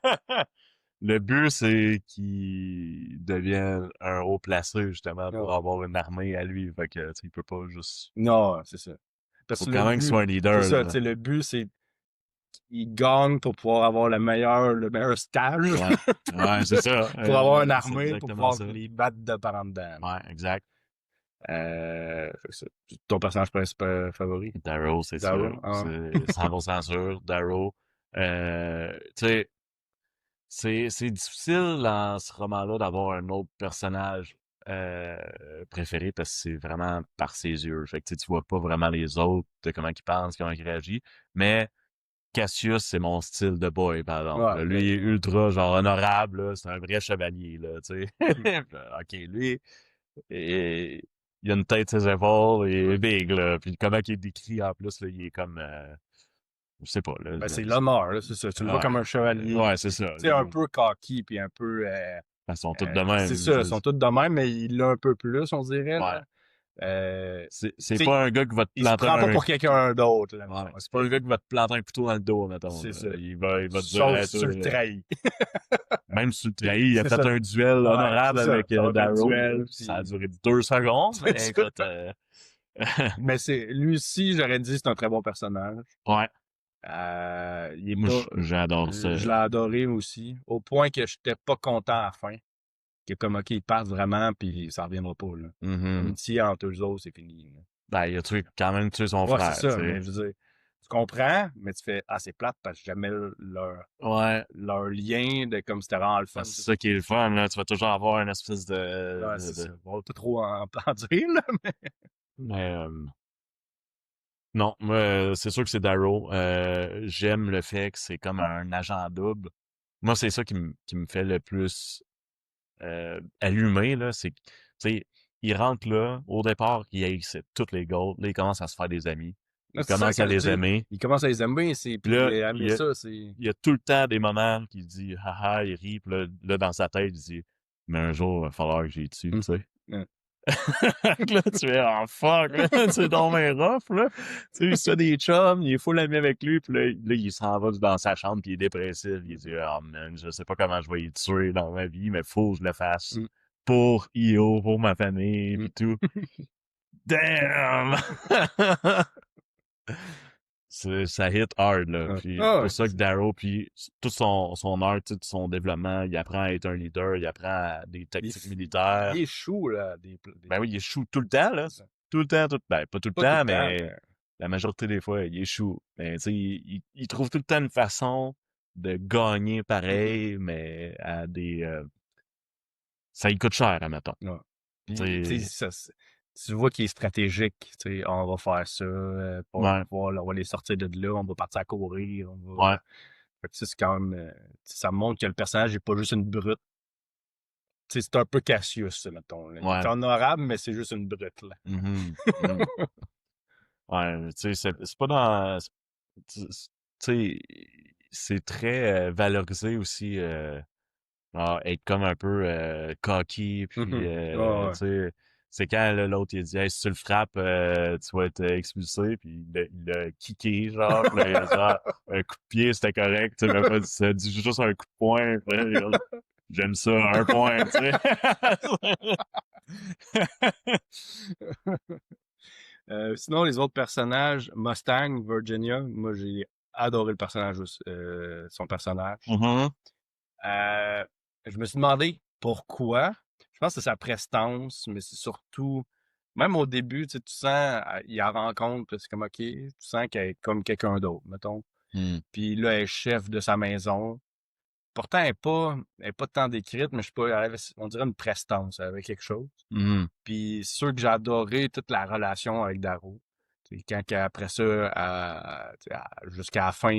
Le but, c'est qu'il devienne un haut placé, justement, pour Ouais. avoir une armée à lui. Fait que, tu sais, il peut pas juste... Non, c'est ça. Parce Faut que quand le même qu'il but, soit un c'est leader, ça, tu là. sais, le but, c'est qu'il gagne pour pouvoir avoir le meilleur stage, Ouais. Ouais, c'est ça. pour avoir une C'est armée, pour exactement pouvoir ça. les battre de par en dedans. Ouais, exact. Fait que ça. Ton personnage principal favori? Darrow, c'est sûr. Darrow? Ah, C'est 100% sûr. Darrow. Tu sais, c'est difficile dans ce roman-là d'avoir un autre personnage euh, préféré parce que c'est vraiment par ses yeux. Fait que tu sais, tu vois pas vraiment les autres, de comment ils pensent, comment ils réagissent. Mais Cassius, c'est mon style de boy, par exemple. ouais, Là, lui, il est ultra, genre, honorable, là. C'est un vrai chevalier, là, tu sais. OK, lui, et, il a une tête sur ses épaules, il est big, là. Puis comment il est décrit, en plus, là, il est comme, je sais pas, là. ben, c'est l'honneur, là, c'est ça. Tu le vois comme un chevalier. Ouais, c'est Puis, tu ça. sais, un peu cocky, puis un peu... Ils sont tous de c'est même. ça, ils sont tous de même, mais il l'a un peu plus, on dirait, Ouais. là. Euh, C'est tu sais, pas un gars qui va te il se planter prend pas un... pour quelqu'un d'autre, là, Ouais, mettons. c'est pas un gars qui va te planter un couteau dans le dos, mettons, C'est là. ça. Il va te dire, Sauf hey, si toi, tu le trahis. même si tu le trahis, il a C'est fait ça. un duel Ouais, honorable c'est ça. avec Ça va faire un Darrow. duel, Ça a puis... duré 2 secondes, C'est mais ça. écoute, Mais c'est lui aussi, j'aurais dit, c'est un très bon personnage. ouais, Il est moi, pas... j'adore ça. Je l'ai adoré aussi, au point que j'étais pas content à la fin. Que comme, OK, ils partent vraiment, puis ça reviendra pas, là. Mhm. L'amitié entre eux autres, c'est fini, là. Ben, il a quand même tué son Ouais, c'est frère, tu ça, sais. mais je veux dire, tu comprends, mais tu fais, ah, c'est plate parce que jamais Ouais, leur lien de comme c'était vraiment le ben, fun. c'est ça qui est le fun, là. Tu vas toujours avoir une espèce Ouais, de, c'est de... ça. Bon, pas trop en dire, là, mais... Mais, non, moi, c'est sûr que c'est Darrow. J'aime le fait que c'est comme un agent double. Moi, c'est ça qui me fait le plus allumé, là. C'est que, tu sais, il rentre là, au départ, il haïssait toutes les gars. Là, il commence à se faire des amis. Là, Il c'est ça commence à que je les dis. aimer. Il commence à les aimer, Puis puis là, aimer ça, c'est... il y a tout le temps des moments qu'il dit haha, il rit. Puis là, dans sa tête, il dit mais un jour, il va falloir que j'y tue, tu sais. Ouais. Là, tu es en fuck, là, c'est donc bien rough, là. Tu sais, il se fait des chums, il est full ami avec lui, puis là, il s'en va dans sa chambre, puis il est dépressif. Il dit, oh man, je sais pas comment je vais y tuer dans ma vie, mais faut que je le fasse. Mm, Pour Io, pour ma famille, mm. puis tout. Damn! Ça hit hard, là. Ouais. Puis Ah pour ouais, ça que Darrow, puis tout son art, tout son développement, il apprend à être un leader, il apprend des il, tactiques il militaires. est chou, là, Ben oui, il échoue tout le temps, là. c'est ça. Tout le temps, ben, pas tout le Pas tout le temps, temps, mais mais... la majorité des fois, il échoue. Mais, tu sais, il trouve tout le temps une façon de gagner Mhm. pareil, mais ça lui coûte cher, admettons. Ouais. Tu Puis, tu sais, sais, tu vois qu'il est stratégique. Tu sais, on va faire ça, ouais, on va les sortir de là, on va partir à courir, on va... ouais. Fait que ça, c'est quand même... tu sais, ça montre que le personnage n'est pas juste une brute. Tu sais, c'est un peu Cassius, ça, mettons, là. Il est Ouais. honorable, mais c'est juste une brute, là. Mhm. Mhm. Ouais, tu sais, c'est pas dans... Tu sais, c'est très valorisé aussi, être comme un peu cocky, puis, Mhm. Ouais, tu ouais. sais, c'est quand là, l'autre, il dit, hey, si tu le frappes, tu vas être expulsé, puis il a kické, genre, puis là, il a dit, ah, un coup de pied, c'était correct, tu sais, mais pas ça dit juste un coup de poing, puis là, il a dit, j'aime ça, un point, tu sais. Sinon, les autres personnages, Mustang, Virginia, moi, j'ai adoré le personnage, son personnage. Mhm. Euh, je me suis demandé pourquoi. Je pense que c'est sa prestance, mais c'est surtout, même au début, tu sais, tu sens, il la rencontre, puis c'est comme, OK, tu sens qu'elle est comme quelqu'un d'autre, mettons. Mhm. Puis là, elle est chef de sa maison. Pourtant, elle est pas tant décrite, mais je sais pas, elle avait, on dirait une prestance, elle avait quelque chose. Mhm. Puis c'est sûr que j'ai adoré toute la relation avec Darrow. Tu sais, quand après ça, tu sais, jusqu'à la fin,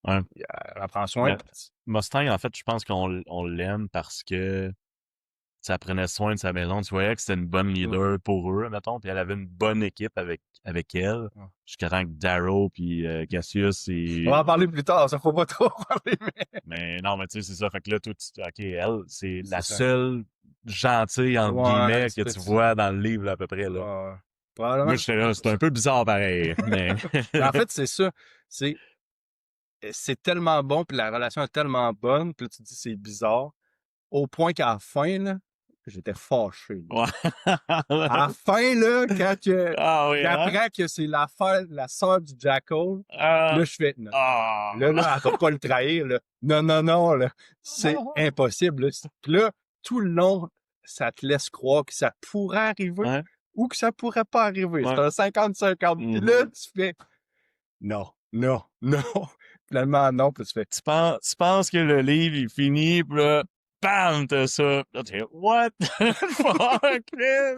Ouais. Elle en prend soin. Mais Mustang, en fait, je pense qu'on l'aime parce que ça prenait soin de sa maison. Tu voyais que c'était une bonne leader pour eux, mettons, puis elle avait une bonne équipe avec elle. Ouais. Jusqu'à temps que Darrow puis Cassius On va en et... parler plus tard, ça faut pas trop en parler, mais... Mais non, mais tu sais, c'est ça. Fait que là, tout, OK, elle, c'est C'est la ça. seule gentille, entre Ouais, guillemets, que tu petit. vois dans le livre, là, à peu près, là. Ouais, Moi, probablement. j'étais là, c'est un peu bizarre, pareil, mais... Mais en fait, c'est ça. C'est tellement bon, puis la relation est tellement bonne, puis là, tu te dis c'est bizarre, au point qu'à la fin, là, j'étais fâché. Là. Ouais. À la fin, là, quand Ah oui, hein? j'apprends que c'est la sœur du Jackal, Ah, là, je fais, non. ah. Là, elle va pas le trahir, là. Non, non, non, là. C'est impossible, là. Puis là, tout le long, ça te laisse croire que ça pourrait arriver Ouais, ou que ça pourrait pas arriver. C'est ouais. un 50-50. Puis là, tu fais, non, non, non. Finalement, non, puis tu fais, Tu penses que le livre, il finit, pis là, bam, t'as ça. Là, t'es, what the fuck, man?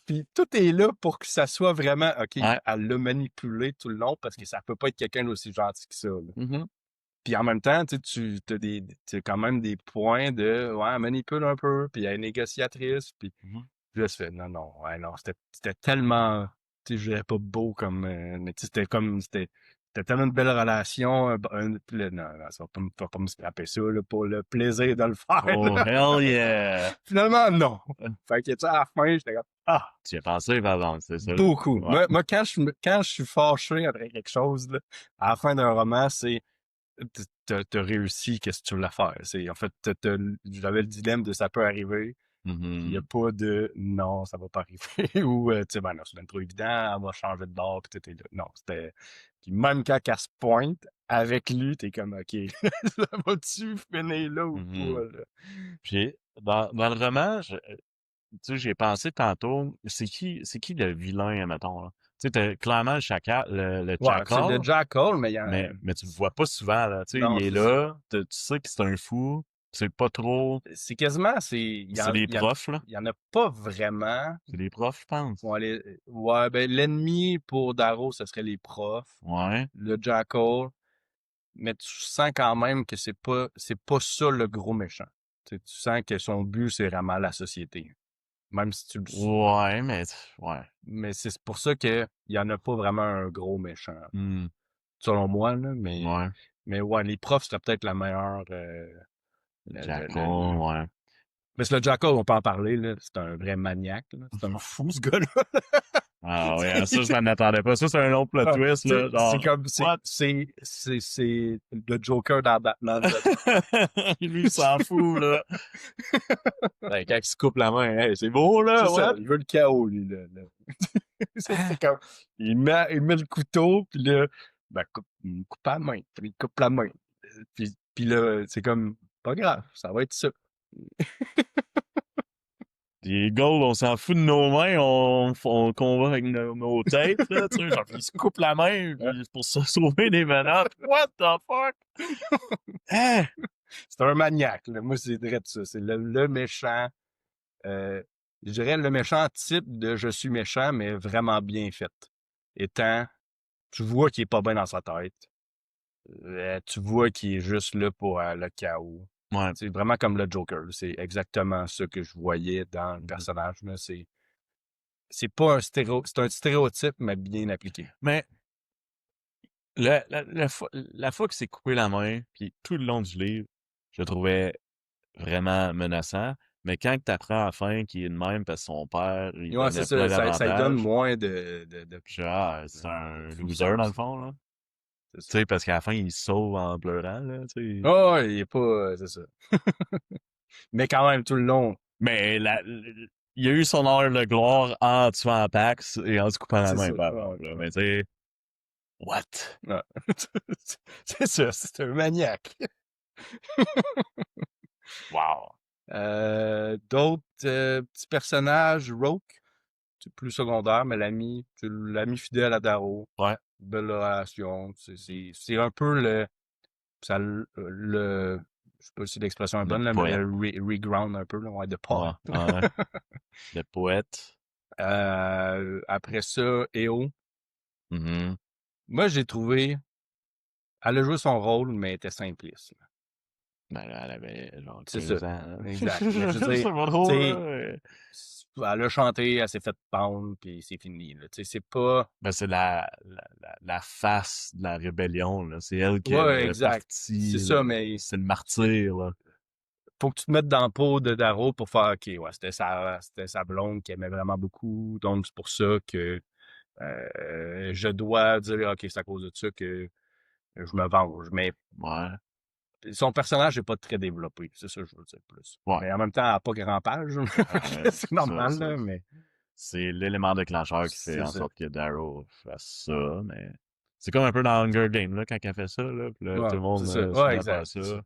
puis tout est là pour que ça soit vraiment, OK, Ouais. elle l'a manipulé tout le long parce que ça peut pas être quelqu'un d'aussi gentil que ça. Là. Mhm. Puis en même temps, tu as quand même des points de, ouais, elle manipule un peu, puis elle est négociatrice, puis Mhm. là, je fais, non, non, ouais, non, c'était tellement, tu sais, je dirais pas beau comme, mais tu sais, c'était tellement une belle relation, puis là, non, non, ça va pas me scraper ça, là, pour le plaisir de le faire, Oh, là. hell yeah! Finalement, non. Fait que, tu sais, à la fin, j'étais comme, ah, Tu y as pensé, par exemple, c'est ça? beaucoup. Ouais. Moi, quand je suis fâché après quelque chose, là, à la fin d'un roman, c'est, t'as réussi, qu'est-ce que tu voulais faire? C'est, en fait, j'avais le dilemme de ça peut arriver, puis il n'y a Mhm. pas de non, ça va pas arriver, ou, tu sais, ben non, c'est bien trop évident, elle va changer de bord, puis t'étais là. Non, c'était. Puis même quand elle se pointe, avec lui, t'es comme, OK, ça va-tu finir là ou Mhm. pas, là? Puis, dans le roman, tu sais, j'ai pensé tantôt, c'est qui le vilain, mettons, là? Tu sais, t'as clairement le chacal, le Ouais, c'est le chacal, Jackal, mais il y a. mais tu le vois pas souvent, là. Tu sais, il Non, est c'est ça. là, tu sais que c'est un fou, c'est pas trop, C'est quasiment, il y c'est en, des il y en, profs, là. il y en a pas vraiment. C'est des profs, je pense. Ouais, ben, l'ennemi pour Darrow, ce serait les profs. Ouais. Le Jackal. Mais tu sens quand même que c'est pas ça le gros méchant. Tu sens que son but, c'est vraiment la société. Même si tu le Ouais, mais, ouais. mais c'est pour ça que il y en a pas vraiment un gros méchant, Hmm. selon moi, là, mais, Ouais. mais ouais, les profs, c'était peut-être la meilleure, Jackal, ouais. mais c'est le Jackal, on peut en parler, là. C'est un vrai maniaque, là. C'est un fou, ce gars-là. Ah ouais, ça, je m'en attendais pas. Ça, c'est un autre plot Ah, twist, tu sais, là. c'est Genre, comme, what? c'est le Joker dans Batman, là. Lui, il s'en fout, là. Ben, quand il se coupe la main, hey, c'est beau, C'est là, ça, what? il veut le chaos, lui, là. C'est comme, il met le couteau, puis là, ben, il coupe la main, puis il coupe la main. Puis là, c'est comme, pas grave, ça va être ça. Les Eagles, on s'en fout de nos mains, on combat avec nos têtes, là, tu sais. Genre, il se coupe la main Hein? puis pour se sauver des menottes. What the fuck? Hein? C'est un maniaque, là. Moi, c'est direct ça. C'est le méchant, euh, je dirais le méchant type de je suis méchant, mais vraiment bien fait. Étant, tu vois qu'il est pas bien dans sa tête. Tu vois qu'il est juste là pour le chaos. Ouais. C'est vraiment comme le Joker. C'est exactement ça que je voyais dans le personnage. Là. C'est pas c'est un stéréotype, mais bien appliqué. Mais la fois que c'est coupé la main, puis tout le long du livre, je le trouvais vraiment menaçant. Mais quand tu apprends à la fin qu'il est de même parce que son père, il Ouais, c'est donnait plein ça. Ça lui donne d'avantages, moins de je dis, ah, c'est un loser dans le puissance. fond, là. C'est Tu ça. sais, parce qu'à la fin, il se sauve en pleurant, là, tu sais. Ah ouais, il est pas. C'est ça. Mais quand même, tout le long, Mais il a eu son heure de gloire en tuant Pax et en se coupant la c'est main, ça. par Ouais, exemple, là. ouais, Mais tu sais, what? ouais. C'est ça, c'est un maniaque. Wow. D'autres petits personnages, Roke, c'est plus secondaire, mais c'est l'ami fidèle à Darrow. Ouais. Belle relation. C'est un peu je sais pas si l'expression est Le bonne, là, mais poète. le reground un peu, là, ouais, de Ouais, poète. ouais. Le poète. Après ça, EO. Mhm. Moi, j'ai trouvé Elle a joué son rôle, mais elle était simpliste. Là. Ben là, elle avait genre C'est 15 ça. ans. Là. Exact. Mais je veux C'est dire, pas tu drôle, sais, là. elle a chanté, elle s'est fait pendre, puis c'est fini. Là. Tu sais, c'est pas... Ben, c'est la face de la rébellion, là. C'est elle qui Ouais, est exact. C'est partie, ça, là. mais C'est le martyr, là. faut que tu te mettes dans la peau de Darrow pour faire, OK, ouais, c'était sa blonde qui aimait vraiment beaucoup, donc c'est pour ça que je dois dire, OK, c'est à cause de ça que je me venge. Mais Ouais. son personnage n'est pas très développé, c'est ça que je veux dire plus. Ouais. Mais en même temps, elle n'a pas grand page. C'est normal, ça, là, mais c'est l'élément déclencheur qui fait c'est en ça. sorte que Daryl fasse ça, mais c'est comme un peu dans Hunger Games, là, quand elle fait ça, là, puis là, Ouais, tout le monde c'est ça. se Ouais, met à faire exact. ça.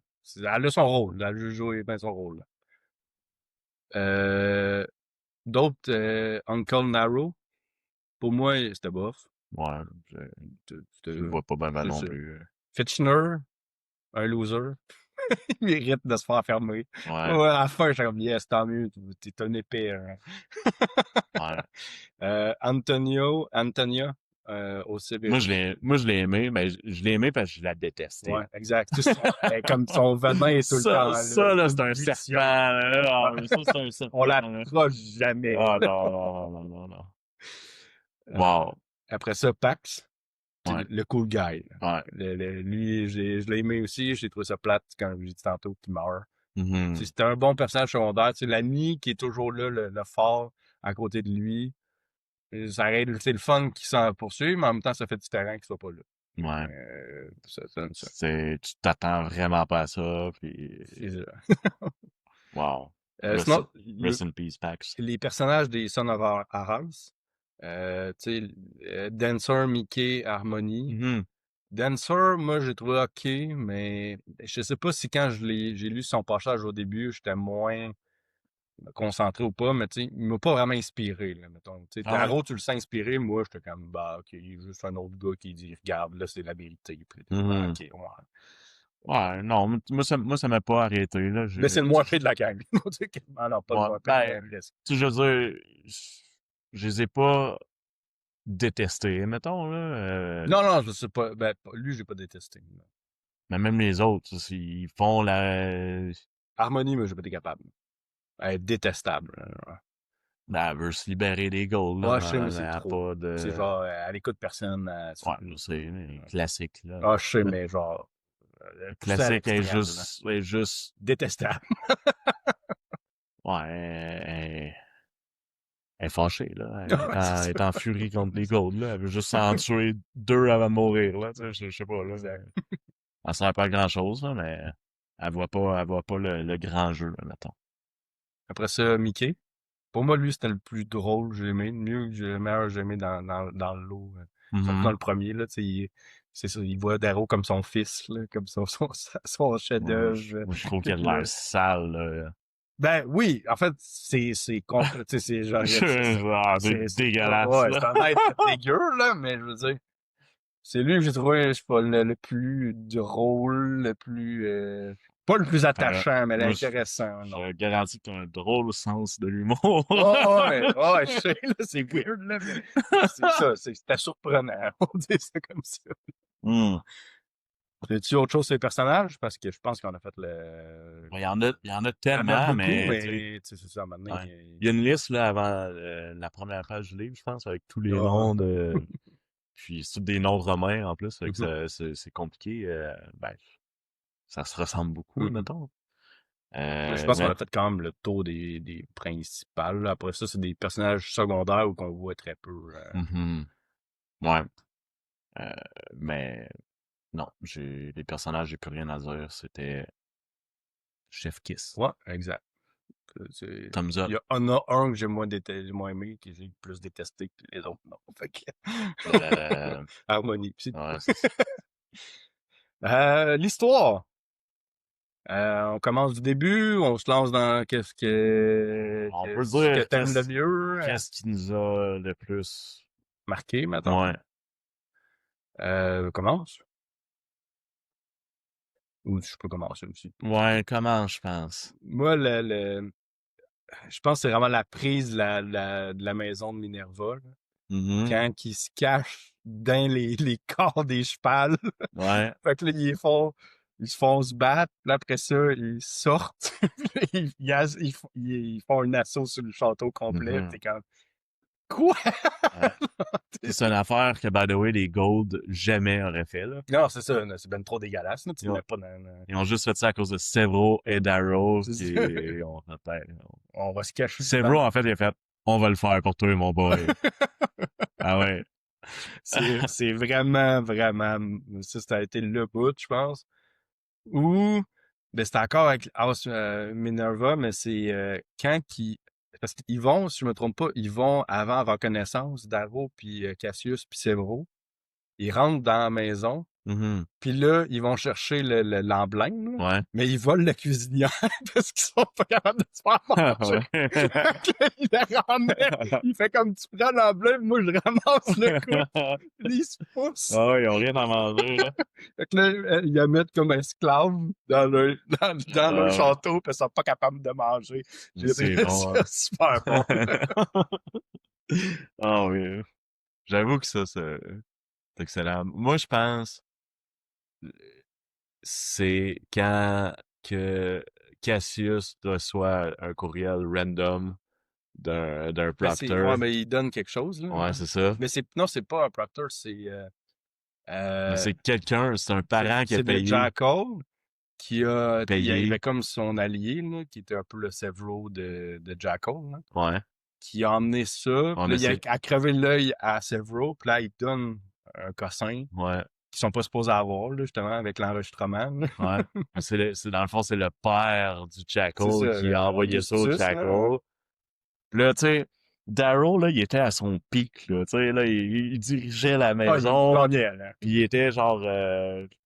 Elle a son rôle. Elle a joué bien son rôle. D'autres, Uncle Narrow, pour moi, c'était bof. Ouais, je le C'était- vois pas bien C'est non ça. plus. Fitchner, un loser. Il mérite de se faire fermer. Ouais, Ouais, à la fin, j'ai comme, yes, tant mieux, t'es un épée. Hein. ouais. Antonia, au Severus. Moi, je l'ai aimé, mais je l'ai aimé parce que je la détestais. Ouais, exact. C'est ça. Comme son venin est tout le temps là. Ça, là, c'est un Vicieux. serpent, là. Ah, mais ça, c'est un serpent, On là. l'approche jamais. Ah, non, non, non, non, non. Euh, Wow. Après ça, Pax, c'est Ouais, le cool guy. ouais. Lui, je l'ai aimé aussi. J'ai trouvé ça plate, quand j'ai dit tantôt, qu'il meurt. Mhm. C'était un bon personnage secondaire. L'ami qui est toujours là, le fort, à côté de lui. C'est le fun qui s'en poursuit, mais en même temps, ça fait différent qu'il soit pas là. Ouais. Ça donne ça. Tu t'attends vraiment pas à ça, puis C'est ça. wow. Sinon, Rest in peace, Pax. les personnages des Son of Arras, Dancer, Mickey, Harmony. Mhm. Dancer, moi, j'ai trouvé OK, mais je sais pas si quand j'ai lu son passage au début, j'étais moins concentré ou pas, mais tu sais, il m'a pas vraiment inspiré, là, mettons. Tu sais, Ah ouais? Darrow, tu le sens inspiré, moi, j'étais comme, bah, OK, il est juste un autre gars qui dit, regarde, là, c'est la vérité. Puis, t'es comme, ah, Mhm. OK, ouais. Ouais, non, moi, ça m'a pas arrêté, là. Mais c'est le moins fait de la gang. Tu sais, non, pas le Ouais, moins fait, ben, mais presque. tu sais, je veux dire, je les ai pas détestés, mettons, là. Non, non, je sais pas. Ben, lui, j'ai pas détesté. Non. Mais même les autres, ils font la... Harmony, moi, j'ai pas été capable. Elle est détestable. Là. Ben, elle veut se libérer des goals, là, Ah, mais je sais, mais elle c'est a trop. pas C'est de... genre, elle écoute personne. Ouais, je sais, les classiques, là. Ah, je sais, mais genre, Le poussé à classique l'extrême. est juste... Détestable. Ouais, elle est fâchée, là. Elle Ouais, c'est est ça. en furie contre les goals, là. Elle veut juste s'en tuer 2 avant de mourir, là. Tu sais, je sais pas, là. Exact. Elle sert pas à grand-chose, là, mais elle voit pas le grand jeu, là, mettons. Après ça, Mickey. Pour moi, lui, c'était le plus drôle, j'ai aimé. Le meilleur, j'ai aimé dans le lot. Surtout dans Mhm. le premier, là, tu sais, c'est ça, il voit Darrow comme son fils, là, comme son chef-d'œuvre. Moi, je trouve qu'il a Puis de l'air sale, là. ben oui, en fait, tu sais, c'est genre, Ah, c'est dégueulasse, ouais, là. c'est un être dégueu, là, mais je veux dire, c'est lui que j'ai trouvé, je sais pas, le plus drôle, le plus, pas le plus Euh, attachant, mais moi, l'intéressant, non. je garantis que tu as un drôle sens de l'humour. Oh, ouais, ouais, je sais, là, c'est weird, là, mais c'est ça, c'était surprenant, on dit ça comme ça. Hmm. As-tu autre chose sur les personnages? Parce que je pense qu'on a fait le... Il y en a Il y en a tellement, beaucoup, mais tu sais, mais tu sais, c'est ça, maintenant, ouais. Il y a une liste là avant la première page du livre, je pense, avec tous les noms de. Puis c'est tous des noms romains en plus, fait que c'est compliqué. Ben, ça se ressemble beaucoup, mettons. Mais je pense qu'on Mais a fait quand même le tour des principales. Là. Après ça, c'est des personnages secondaires ou qu'on voit très peu. mhm. Ouais. Euh, mais non, les personnages, j'ai plus rien à dire. C'était Chef Kiss. Ouais, exact. Thumbs Il up. y en a un que j'ai moins aimé, que j'ai plus détesté que les autres. Non. Fait que... Harmonie. Ouais, c'est ça. L'histoire. On commence du début, on se lance dans On peut ce que dire t'aimes le mieux. qu'est-ce qui nous a le plus. Marqué, maintenant. Ouais. Commence. Ou je peux commencer aussi. Ouais, comment je pense. Moi, je pense que c'est vraiment la prise de la maison de Minerva. Là. Mhm. Quand il se cache dans les corps des chevals. Ouais. Fait que là, ils se font se battre, puis après ça, ils sortent, ils font un assaut sur le château complet, Mhm. pis t'es comme, quoi? Ouais. C'est une affaire que, by the way, les Gold jamais auraient fait, là. Non, c'est ça, là, c'est ben trop dégueulasse, là, tu Ils le ont, mets pas dans... ils ont juste fait ça à cause de Severo et Darrow C'est qui ça. ont fait, ben, On va se cacher Severo, en fait, il a fait, on va le faire pour toi, mon boy. Ah ouais. C'est vraiment, vraiment, ça a été le bout, je pense. Ou, ben, c'est encore avec House Minerva, mais c'est quand qui, parce qu'ils vont, si je me trompe pas, ils vont avant avoir connaissance d'Arrow puis Cassius puis Severo. Ils rentrent dans la maison, Mhm. puis là, ils vont chercher l'emblème, là, Ouais. mais ils volent la cuisinière parce qu'ils sont pas capables de se faire manger. Fait que là, il la ramène, il fait comme tu prends l'emblème, moi je ramasse le coup, puis là, ils se poussent. Ah ouais, ils ont rien à manger, là. Fait que là, ils la mettent comme esclave dans leur Ah ouais. château, puis ils sont pas capables de manger. J'ai C'est trouvé bon, ça hein. super bon. Ah oui. J'avoue que ça, c'est excellent. Moi, je pense, c'est quand que Cassius reçoit un courriel random d'un Mais proctor. mais il donne quelque chose, là. Ouais, c'est ça. Mais non, c'est pas un proctor, Mais euh, c'est quelqu'un, c'est un parent qui a c'est le payé, Jackal il y avait payé. comme son allié, là, qui était un peu le Severo de Jackal, là, Ouais. qui a emmené ça, Ouais, puis là, mais il c'est, a crevé l'œil à Severo, puis là, il donne un cossin ouais, qu'ils sont pas supposés avoir, là, justement, avec l'enregistrement, là. ouais. Mais dans le fond, c'est le père du C'est Jackal ça, qui a envoyé ça au Augustus, là. Jackal. Puis là, tu sais, Darrow, là, il était à son pic, là, tu sais, là, il dirigeait la Ah, il maison, gagnait, là. puis il était genre,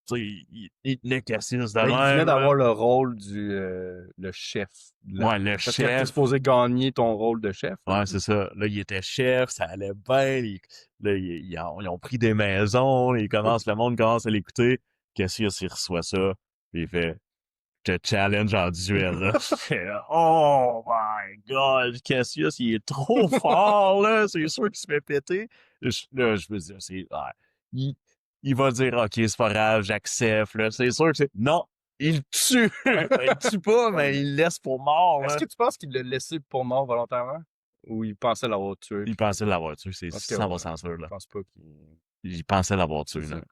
tu sais, il tenait Cassius de Ben, il venait même, là. d'avoir le rôle le chef. Ouais, le Parce que t'es chef, supposé gagner ton rôle de chef, là. ouais, c'est ça. Là, il était chef, ça allait bien, là, ils ont pris des maisons, le monde commence à l'écouter, Cassius, il reçoit ça, puis il fait, te challenge en duel, là. Oh my god, Cassius, il est trop fort, là. C'est sûr qu'il se fait péter. Là, je me dis, il, il va dire, OK, c'est pas grave, j'accepte, là. C'est sûr que c'est, non, il tue. Ben, il tue pas, mais il laisse pour mort, Est-ce là. que tu penses qu'il l'a laissé pour mort volontairement? Ou il pensait l'avoir tué? Il pensait l'avoir tué, c'est Parce que, ouais, 100% sûr, je là. pense pas qu'il... Il pensait l'avoir C'est tué, ça. là.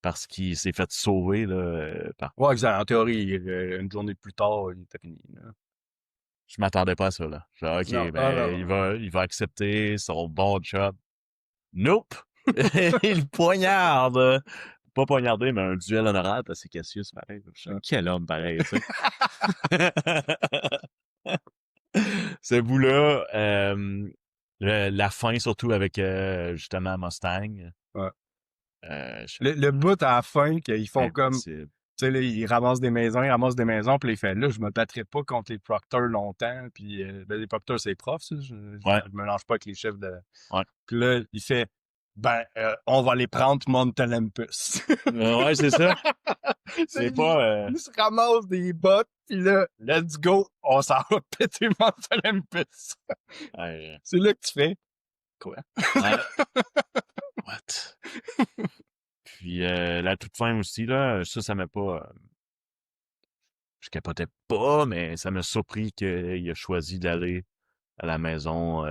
Parce qu'il s'est fait sauver, là, par... Ouais, exact. En théorie, une journée plus tard, il était fini, là. Je m'attendais pas à ça, là. Genre, Non, OK, ah, ben, non, il va accepter son bon job. Nope! Il poignarde! Pas poignardé, mais un duel honorable, parce que c'est Cassius, pareil. non. Quel homme, pareil, tu sais. Ce bout-là, la fin, surtout avec, justement, Mustang. Ouais. Je Le bout à la fin, qu'ils font comme... impossible. Tu sais, là, ils ramassent des maisons, puis là, il fait, là, je me battrai pas contre les procteurs longtemps, puis ben, les procteurs, c'est les profs, ça, Ouais, je me mélange pas avec les chefs de... ouais. Puis là, il fait, ben, on va les prendre Mount Olympus. Ouais, c'est ça. C'est il, pas... il se ramasse des bottes, puis là, let's go, on s'en va péter Mount Olympus. ouais, C'est là que tu fais, quoi? ouais. What? Puis la toute fin aussi, là, ça m'a pas... je capotais pas, mais ça m'a surpris qu'il a choisi d'aller à la maison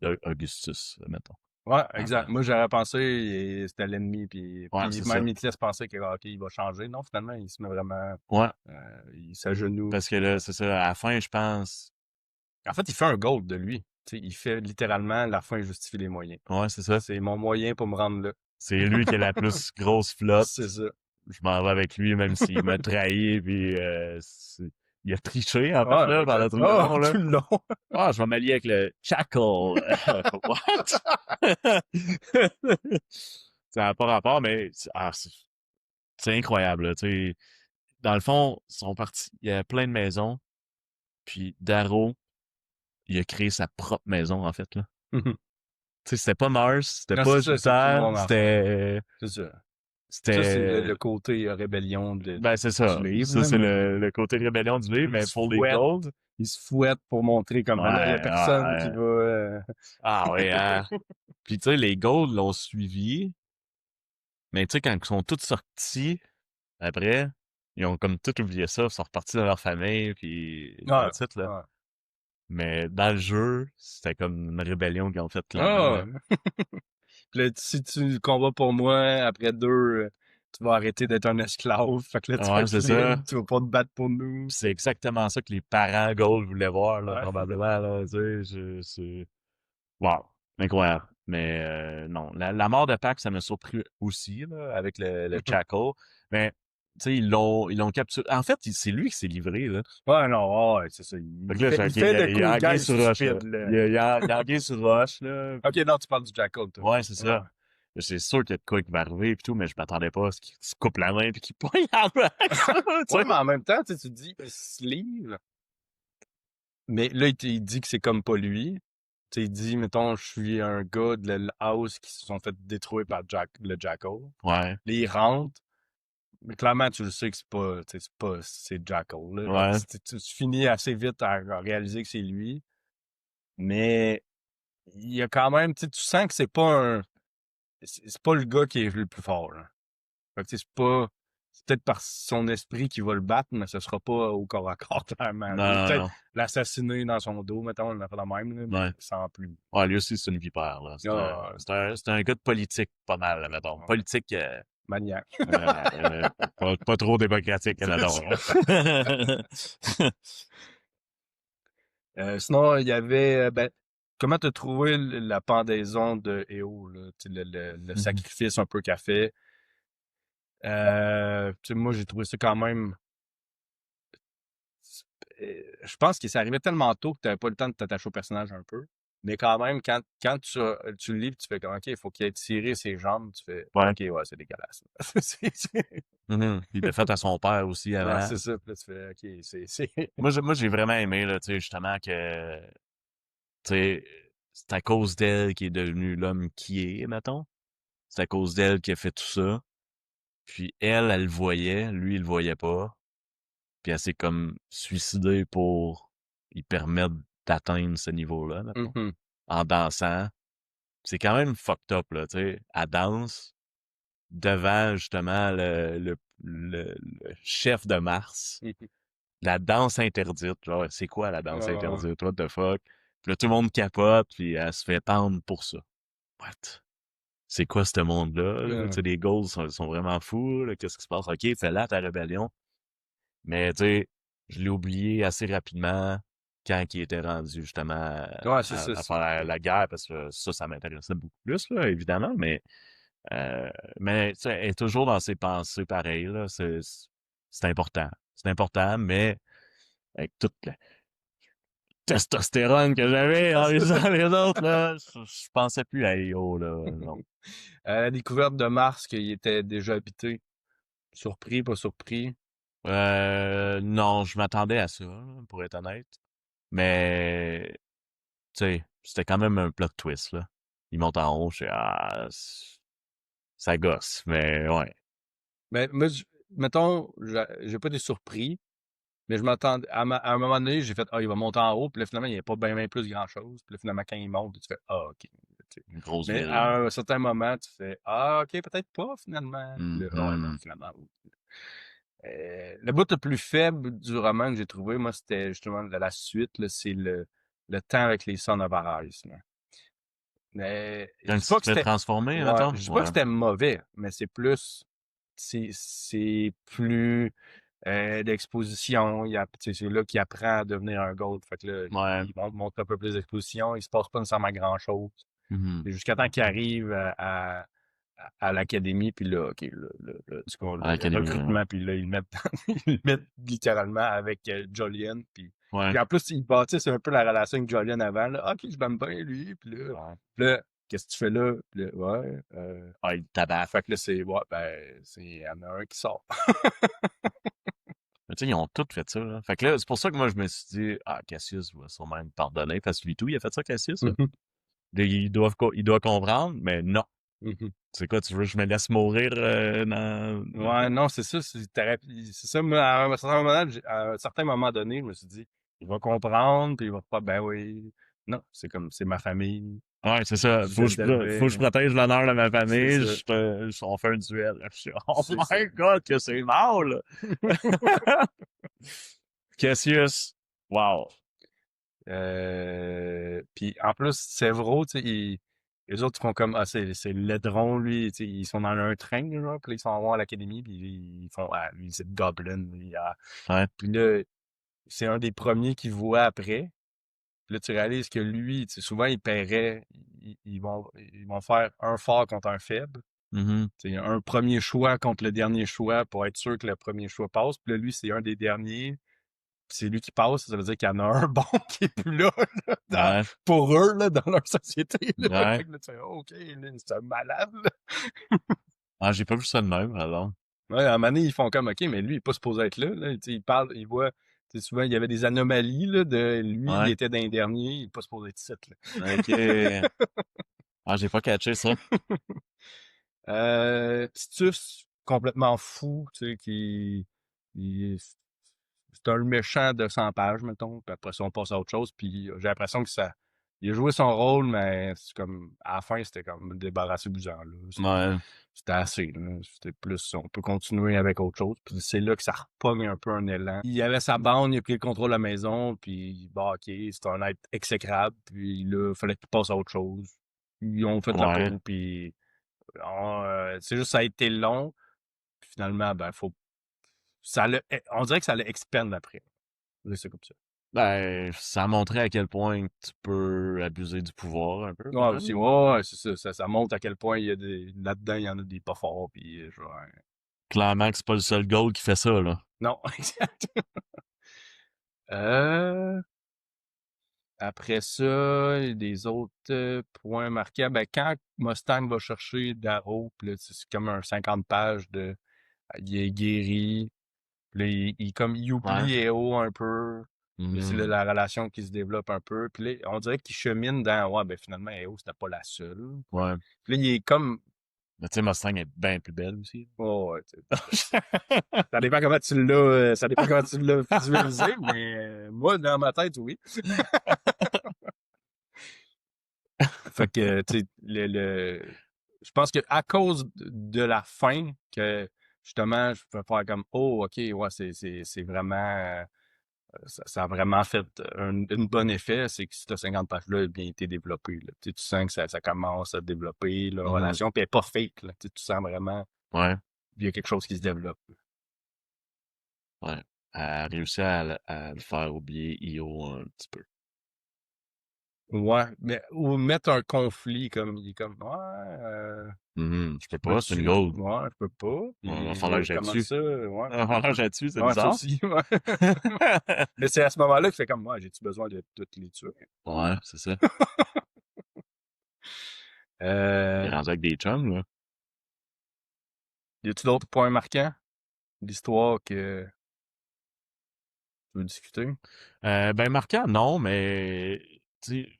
d'Augustus, mettons. Ouais, En exact. fait. Moi, j'aurais pensé, c'était l'ennemi, puis Ouais, c'est ça. même Hitler pensait que, ok, il va changer. Non, finalement, il se met vraiment, Ouais, il s'agenouille. parce que là, c'est ça, à la fin, je pense... En fait, il fait un goal de lui. Tu sais, il fait littéralement la fin justifie les moyens. Ouais, c'est ça. C'est mon moyen pour me rendre là. C'est lui qui a la plus grosse flotte. C'est ça. Je m'en vais avec lui, même s'il m'a trahi, puis il a triché, en fait, Ouais, là, pendant tout le oh, long, là. tout le long. Ah, je vais m'allier avec le Chackle. What? Ça n'a pas rapport, mais c'est incroyable, là, tu sais. Dans le fond, ils sont partis. Il y a plein de maisons, puis Darrow, il a créé sa propre maison, en fait, là. Tu sais, c'était pas Mars, c'était Non, pas c'est ça, c'est tout le Jupiter, monde en fait. C'est ça. Ça, c'est le c'était, côté rébellion ben, c'est du ça. livre. Ça, Là, c'est mais le côté rébellion du livre, mais pour les fouette. Gold, Il se fouette pour montrer comme, ben là, il y a ouais, personne qui va... ah ouais, hein. Puis tu sais, les Gold l'ont suivi, Mais tu sais, quand ils sont tous sortis, après, ils ont comme tout oublié ça, ils sont repartis dans leur famille, puis Ouais, that's it, là. ouais. Mais dans le jeu, c'était comme une rébellion qu'ils ont faite, clairement. Ah, Là. Puis là, si tu combats pour moi, après 2, tu vas arrêter d'être un esclave. Fait que là, tu vas Ouais, être c'est ça. libre, tu vas pas te battre pour nous. Puis c'est exactement ça que les parents Gold voulaient voir, là, Ouais. probablement, là, tu sais, c'est... Wow, incroyable. Mais non, la mort de Pac, ça m'a surpris aussi, là, avec le Chaco. Mais, tu sais, ils l'ont capturé. En fait, c'est lui qui s'est livré, là. Ouais, non, ouais, c'est ça. Fait Il que là, fait, j'ai il OK, fait de il y a cool anguille guy sur roche, là. stupide, là. Il y a anguille sur roche, là. Ok, non, tu parles du Jackal, toi. Ouais, c'est Ouais. ça. C'est sûr qu'il y a de quoi qui va arriver et tout, mais je m'attendais pas à ce qu'il se coupe la main puis qu'il poigne en max, tu sais. Ouais, mais en même temps, tu sais, tu te dis, il se livre. Mais là, il dit que c'est comme pas lui. Tu sais, il dit, mettons, je suis un gars de la house qui se sont fait détruire par le Jackal. Ouais, Là, il rentre. Mais clairement, tu le sais que c'est Jackal, là. Fait ouais. que tu finis assez vite à réaliser que c'est lui. Mais il y a quand même, tu sens que c'est pas le gars qui est le plus fort, là. Fait que c'est pas, c'est peut-être par son esprit qu'il va le battre, mais ce sera pas au corps à corps, clairement. Non, Il va non, peut-être non. l'assassiner dans son dos, mettons, on a fait la même, là, mais Ouais. sans plus. Ouais, lui aussi, c'est une vipère, là. Ah, C'est un gars de politique, pas mal, là, mettons. ah, Politique, maniaque. pas trop démocratique, C'est mettons. ça. Sinon, il y avait, ben, comment t'as trouvé la pendaison de EO, là? Tu sais, le sacrifice un peu qu'a fait. Tu sais, moi, j'ai trouvé ça quand même. Je pense que ça arrivait tellement tôt que tu n'avais pas le temps de t'attacher au personnage un peu. Mais quand même, quand tu le lis, tu fais comme, OK, il faut qu'il ait tiré ses jambes, tu fais, Ouais. OK, ouais, c'est dégueulasse. Il l'a fait à son père aussi Ouais, avant. c'est ça. Puis là, tu fais, OK, c'est. Moi, j'ai vraiment aimé, là, tu sais, justement, que, tu sais, c'est à cause d'elle qu'il est devenu l'homme qui est, mettons. C'est à cause d'elle qu'il a fait tout ça. Puis elle le voyait, lui, il le voyait pas. Puis elle s'est comme suicidée pour lui permettre d'atteindre ce niveau-là, mettons. Mhm. En dansant. C'est quand même fucked up, là, tu sais. Elle danse devant, justement, le chef de Mars. Mhm. La danse interdite. Genre, c'est quoi la danse Ah, interdite? What the fuck? Puis là, tout le monde capote, puis elle se fait pendre pour ça. What? C'est quoi ce monde-là? Là? Tu ouais. sais, les goals sont vraiment fous. Là. Qu'est-ce qui se passe? OK, fais là ta rébellion. Mais, tu sais, je l'ai oublié assez rapidement quand il était rendu, justement, Ouais, c'est ça. à faire la guerre, parce que ça m'intéressait beaucoup plus, là, évidemment, euh, mais tu sais, elle est toujours dans ses pensées pareilles, là. C'est important. C'est important, mais avec toute la testostérone que j'avais en lisant les autres, là, je pensais plus à EO, là. Non. La découverte de Mars, qu'il était déjà habité. Surpris, pas surpris. Non, je m'attendais à ça, là, pour être honnête. Mais, tu sais, c'était quand même un plot twist, là. Il monte en haut, je suis, ça gosse, mais ouais. Mais moi, mettons, j'ai pas été surpris, mais je m'attendais. À un moment donné, j'ai fait, ah, il va monter en haut, puis là, finalement, il n'y a pas bien plus grand-chose. Puis là, finalement, quand il monte, tu fais, ah, OK. Tu sais. Une grosse Mais ville. à un certain moment, tu fais, ah, OK, peut-être pas, finalement. Puis là, ah ouais, non, Mhm. finalement, oui. Le bout le plus faible du roman que j'ai trouvé, moi, c'était justement la suite, là, c'est le temps avec les Sons of Arise, là. Mais je Quand dis tu pas te que fais c'était. transformer, Ouais, mettons? je dis pas que Ouais. c'était mauvais, mais c'est plus. C'est plus d'exposition. C'est là qu'il apprend à devenir un gold. Fait que là, Ouais. il montre un peu plus d'exposition. Il se passe pas nécessairement grand-chose. Mhm. C'est jusqu'à temps qu'il arrive à l'académie, puis là, OK, du coup, À le l'académie, ouais. recrutement, puis là, ils le mettent, ils le mettent littéralement avec Jolien. Ouais. Puis en plus, ils bâtissent un peu la relation avec Jolien avant. Là. OK, je l'aime bien, lui. Ouais. Puis là, qu'est-ce que tu fais là? Puis là, ouais. Ah, il tabac. Fait que là, ouais, ben, il y en a un qui sort. Mais tu sais, ils ont tous fait ça, là. Fait que là, c'est pour ça que moi, je me suis dit, ah, Cassius va sûrement me pardonner, parce que lui, tout, il a fait ça, Cassius, là. Mhm, Il doit comprendre, mais non. mhm. C'est quoi, tu veux que je me laisse mourir dans... Ouais, non, c'est ça. C'est ça, moi, à un certain moment donné, je me suis dit, il va comprendre, puis il va pas, ben oui. Non, c'est comme, c'est ma famille. Ouais, c'est ça. Je Faut que je protège l'honneur de ma famille. On fait un duel. Je suis, oh C'est my ça. god, que c'est mal! Cassius. Wow. Puis en plus, Sévro, tu sais, les autres font comme, c'est Ledron, lui, tu sais, ils sont dans un train, genre, puis là, ils sont voir à l'académie, puis ils font, ah, lui, c'est Goblin, lui, ah. Ouais. Puis là, c'est un des premiers qu'ils voient après. Puis là, tu réalises que lui, tu sais, souvent, il paierait, ils vont faire un fort contre un faible. Mhm. C'est un premier choix contre le dernier choix pour être sûr que le premier choix passe. Puis là, lui, c'est un des derniers. Puis c'est lui qui passe. Ça veut dire qu'il y en a un bon qui est plus là, Ouais. pour eux, là, dans leur société. Là. Ouais. Fait que là, tu fais, OK, là, c'est un malade. Là. Ah, j'ai pas vu ça de même, alors. Ouais, à un moment donné, ils font comme, OK, mais lui, il est pas supposé être là. Là. Tu sais, il parle, il voit. Tu sais, souvent, il y avait des anomalies là, de lui, il Ouais. était d'un dernier, il est pas supposé être ici. Là. Ok. Ah, j'ai pas catché ça. Titus, complètement fou, tu sais, c'est un méchant de 100 pages, mettons, puis après ça, on passe à autre chose, puis j'ai l'impression que il a joué son rôle, mais c'est comme, à la fin, c'était comme débarrasser Buzan, là. Ouais. C'était assez, là. C'était plus, on peut continuer avec autre chose, puis c'est là que ça repogne un peu un élan. Il avait sa bande, il a pris le contrôle de la maison, puis bah, ok, c'est un être exécrable, puis là, il fallait qu'il passe à autre chose. Ils ont fait la Ouais. peau, puis c'est juste ça a été long. Puis finalement, ben, on dirait que ça l'a expand après. C'est comme ça. Ben, ça a montré à quel point tu peux abuser du pouvoir un peu. Ouais, peut-être. aussi, ouais, c'est ça, ça montre à quel point là-dedans, il y en a des pas forts, puis genre, Clairement que c'est pas le seul goal qui fait ça, là. non, exact. Euh, Après ça, il y a des autres points marquants. Ben, quand Mustang va chercher Darrow, puis là, c'est comme un 50 pages il est guéri. Puis là, comme il Ouais. oublie EO un peu. Puis c'est là Mhm. la relation qui se développe un peu. Puis là, on dirait qu'il chemine dans ouais, ben finalement, EO, c'était pas la seule. Ouais. Puis là, il est comme. Mais tu sais, Mustang est bien plus belle aussi. Oh, ouais, ça dépend comment tu l'as visualisé, mais moi, dans ma tête, oui. Fait que, tu sais, je pense que à cause de la fin, que justement, je peux faire comme, oh, ok, ouais, c'est vraiment. Ça a vraiment fait un bon effet, c'est que ce 50 pages-là a bien été développé. Là. Tu sens que ça commence à développer la Mhm. relation, puis elle n'est pas fake. Là. Tu sens vraiment Ouais. qu'il y a quelque chose qui se développe. Ouais. Elle a réussi à le faire oublier Io un petit peu. Ouais, mais ou mettre un conflit comme il est comme Mhm. Je peux je pas, c'est une peux-tu? gold. Ouais, je peux pas. Il va Puis falloir que j'aille comment dessus. ça? Ouais. Il va falloir que j'aille dessus, c'est Ouais, ça bizarre. aussi, ouais. Mais c'est à ce moment-là qu'il fait comme moi, j'ai-tu besoin de toutes les tuer? Ouais, c'est ça. Il est Euh, rendu avec des chums, là. Y a-tu d'autres points marquants d'histoire que tu veux discuter? Ben, marquant, non, mais, tu sais,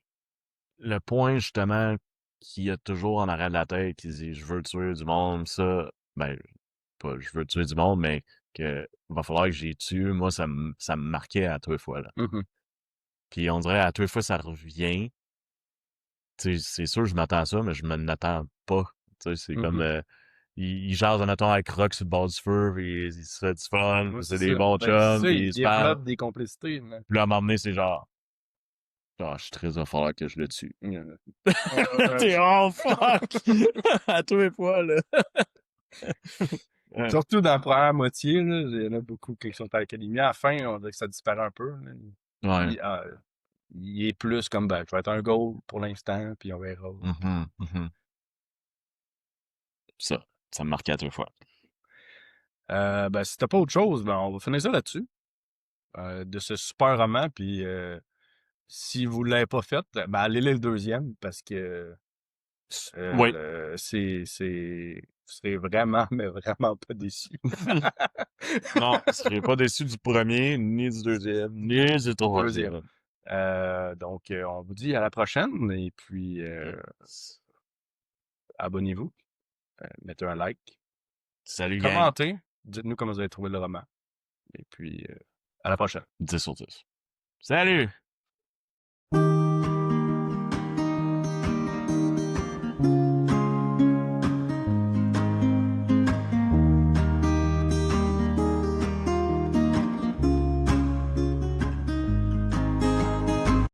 le point, justement, qu'il y a toujours en arrière de la tête, qui dit, je veux tuer du monde, ça, ben, pas, je veux tuer du monde, mais que, va falloir que j'y tue, moi, ça me marquait à tous les fois, là. Mhm. Puis on dirait, à tous les fois, ça revient. Tu sais, c'est sûr, je m'attends à ça, mais je m'en attends pas. Tu sais, c'est comme, Mhm. il jase en attendant avec Rock sur le bord du feu, puis il se fait du fun, Ouais, puis c'est c'est des ça. bons Ben, c'est chums, ça, puis il ils se parlent. développe des complicités, là. Puis là, à un moment donné, c'est genre, ah, je suis très, il va falloir que je le tue. T'es, oh, fuck! À tous les fois, là. Ouais. Surtout dans la première moitié, là, il y en a beaucoup qui sont à l'académie. À la fin, on dirait que ça disparaît un peu. Là. Ouais. Il, ah, il est plus comme, ben, je vais être un goal pour l'instant, puis on verra. Mhm, mhm. Ça me marquait à deux fois. Ben, si t'as pas autre chose, ben, on va finir ça là-dessus. De ce super roman, puis si vous l'avez pas fait, ben, allez lire le deuxième, parce que Oui. vous serez vraiment, mais vraiment pas déçus. Non, je serais pas déçu du premier, ni du deuxième, ni du Deuxième. troisième. Donc, on vous dit à la prochaine, et puis Yes. abonnez-vous, mettez un like, Salut, gang. commentez, dites-nous comment vous avez trouvé le roman, et puis à la prochaine. 10 sur 10. Salut!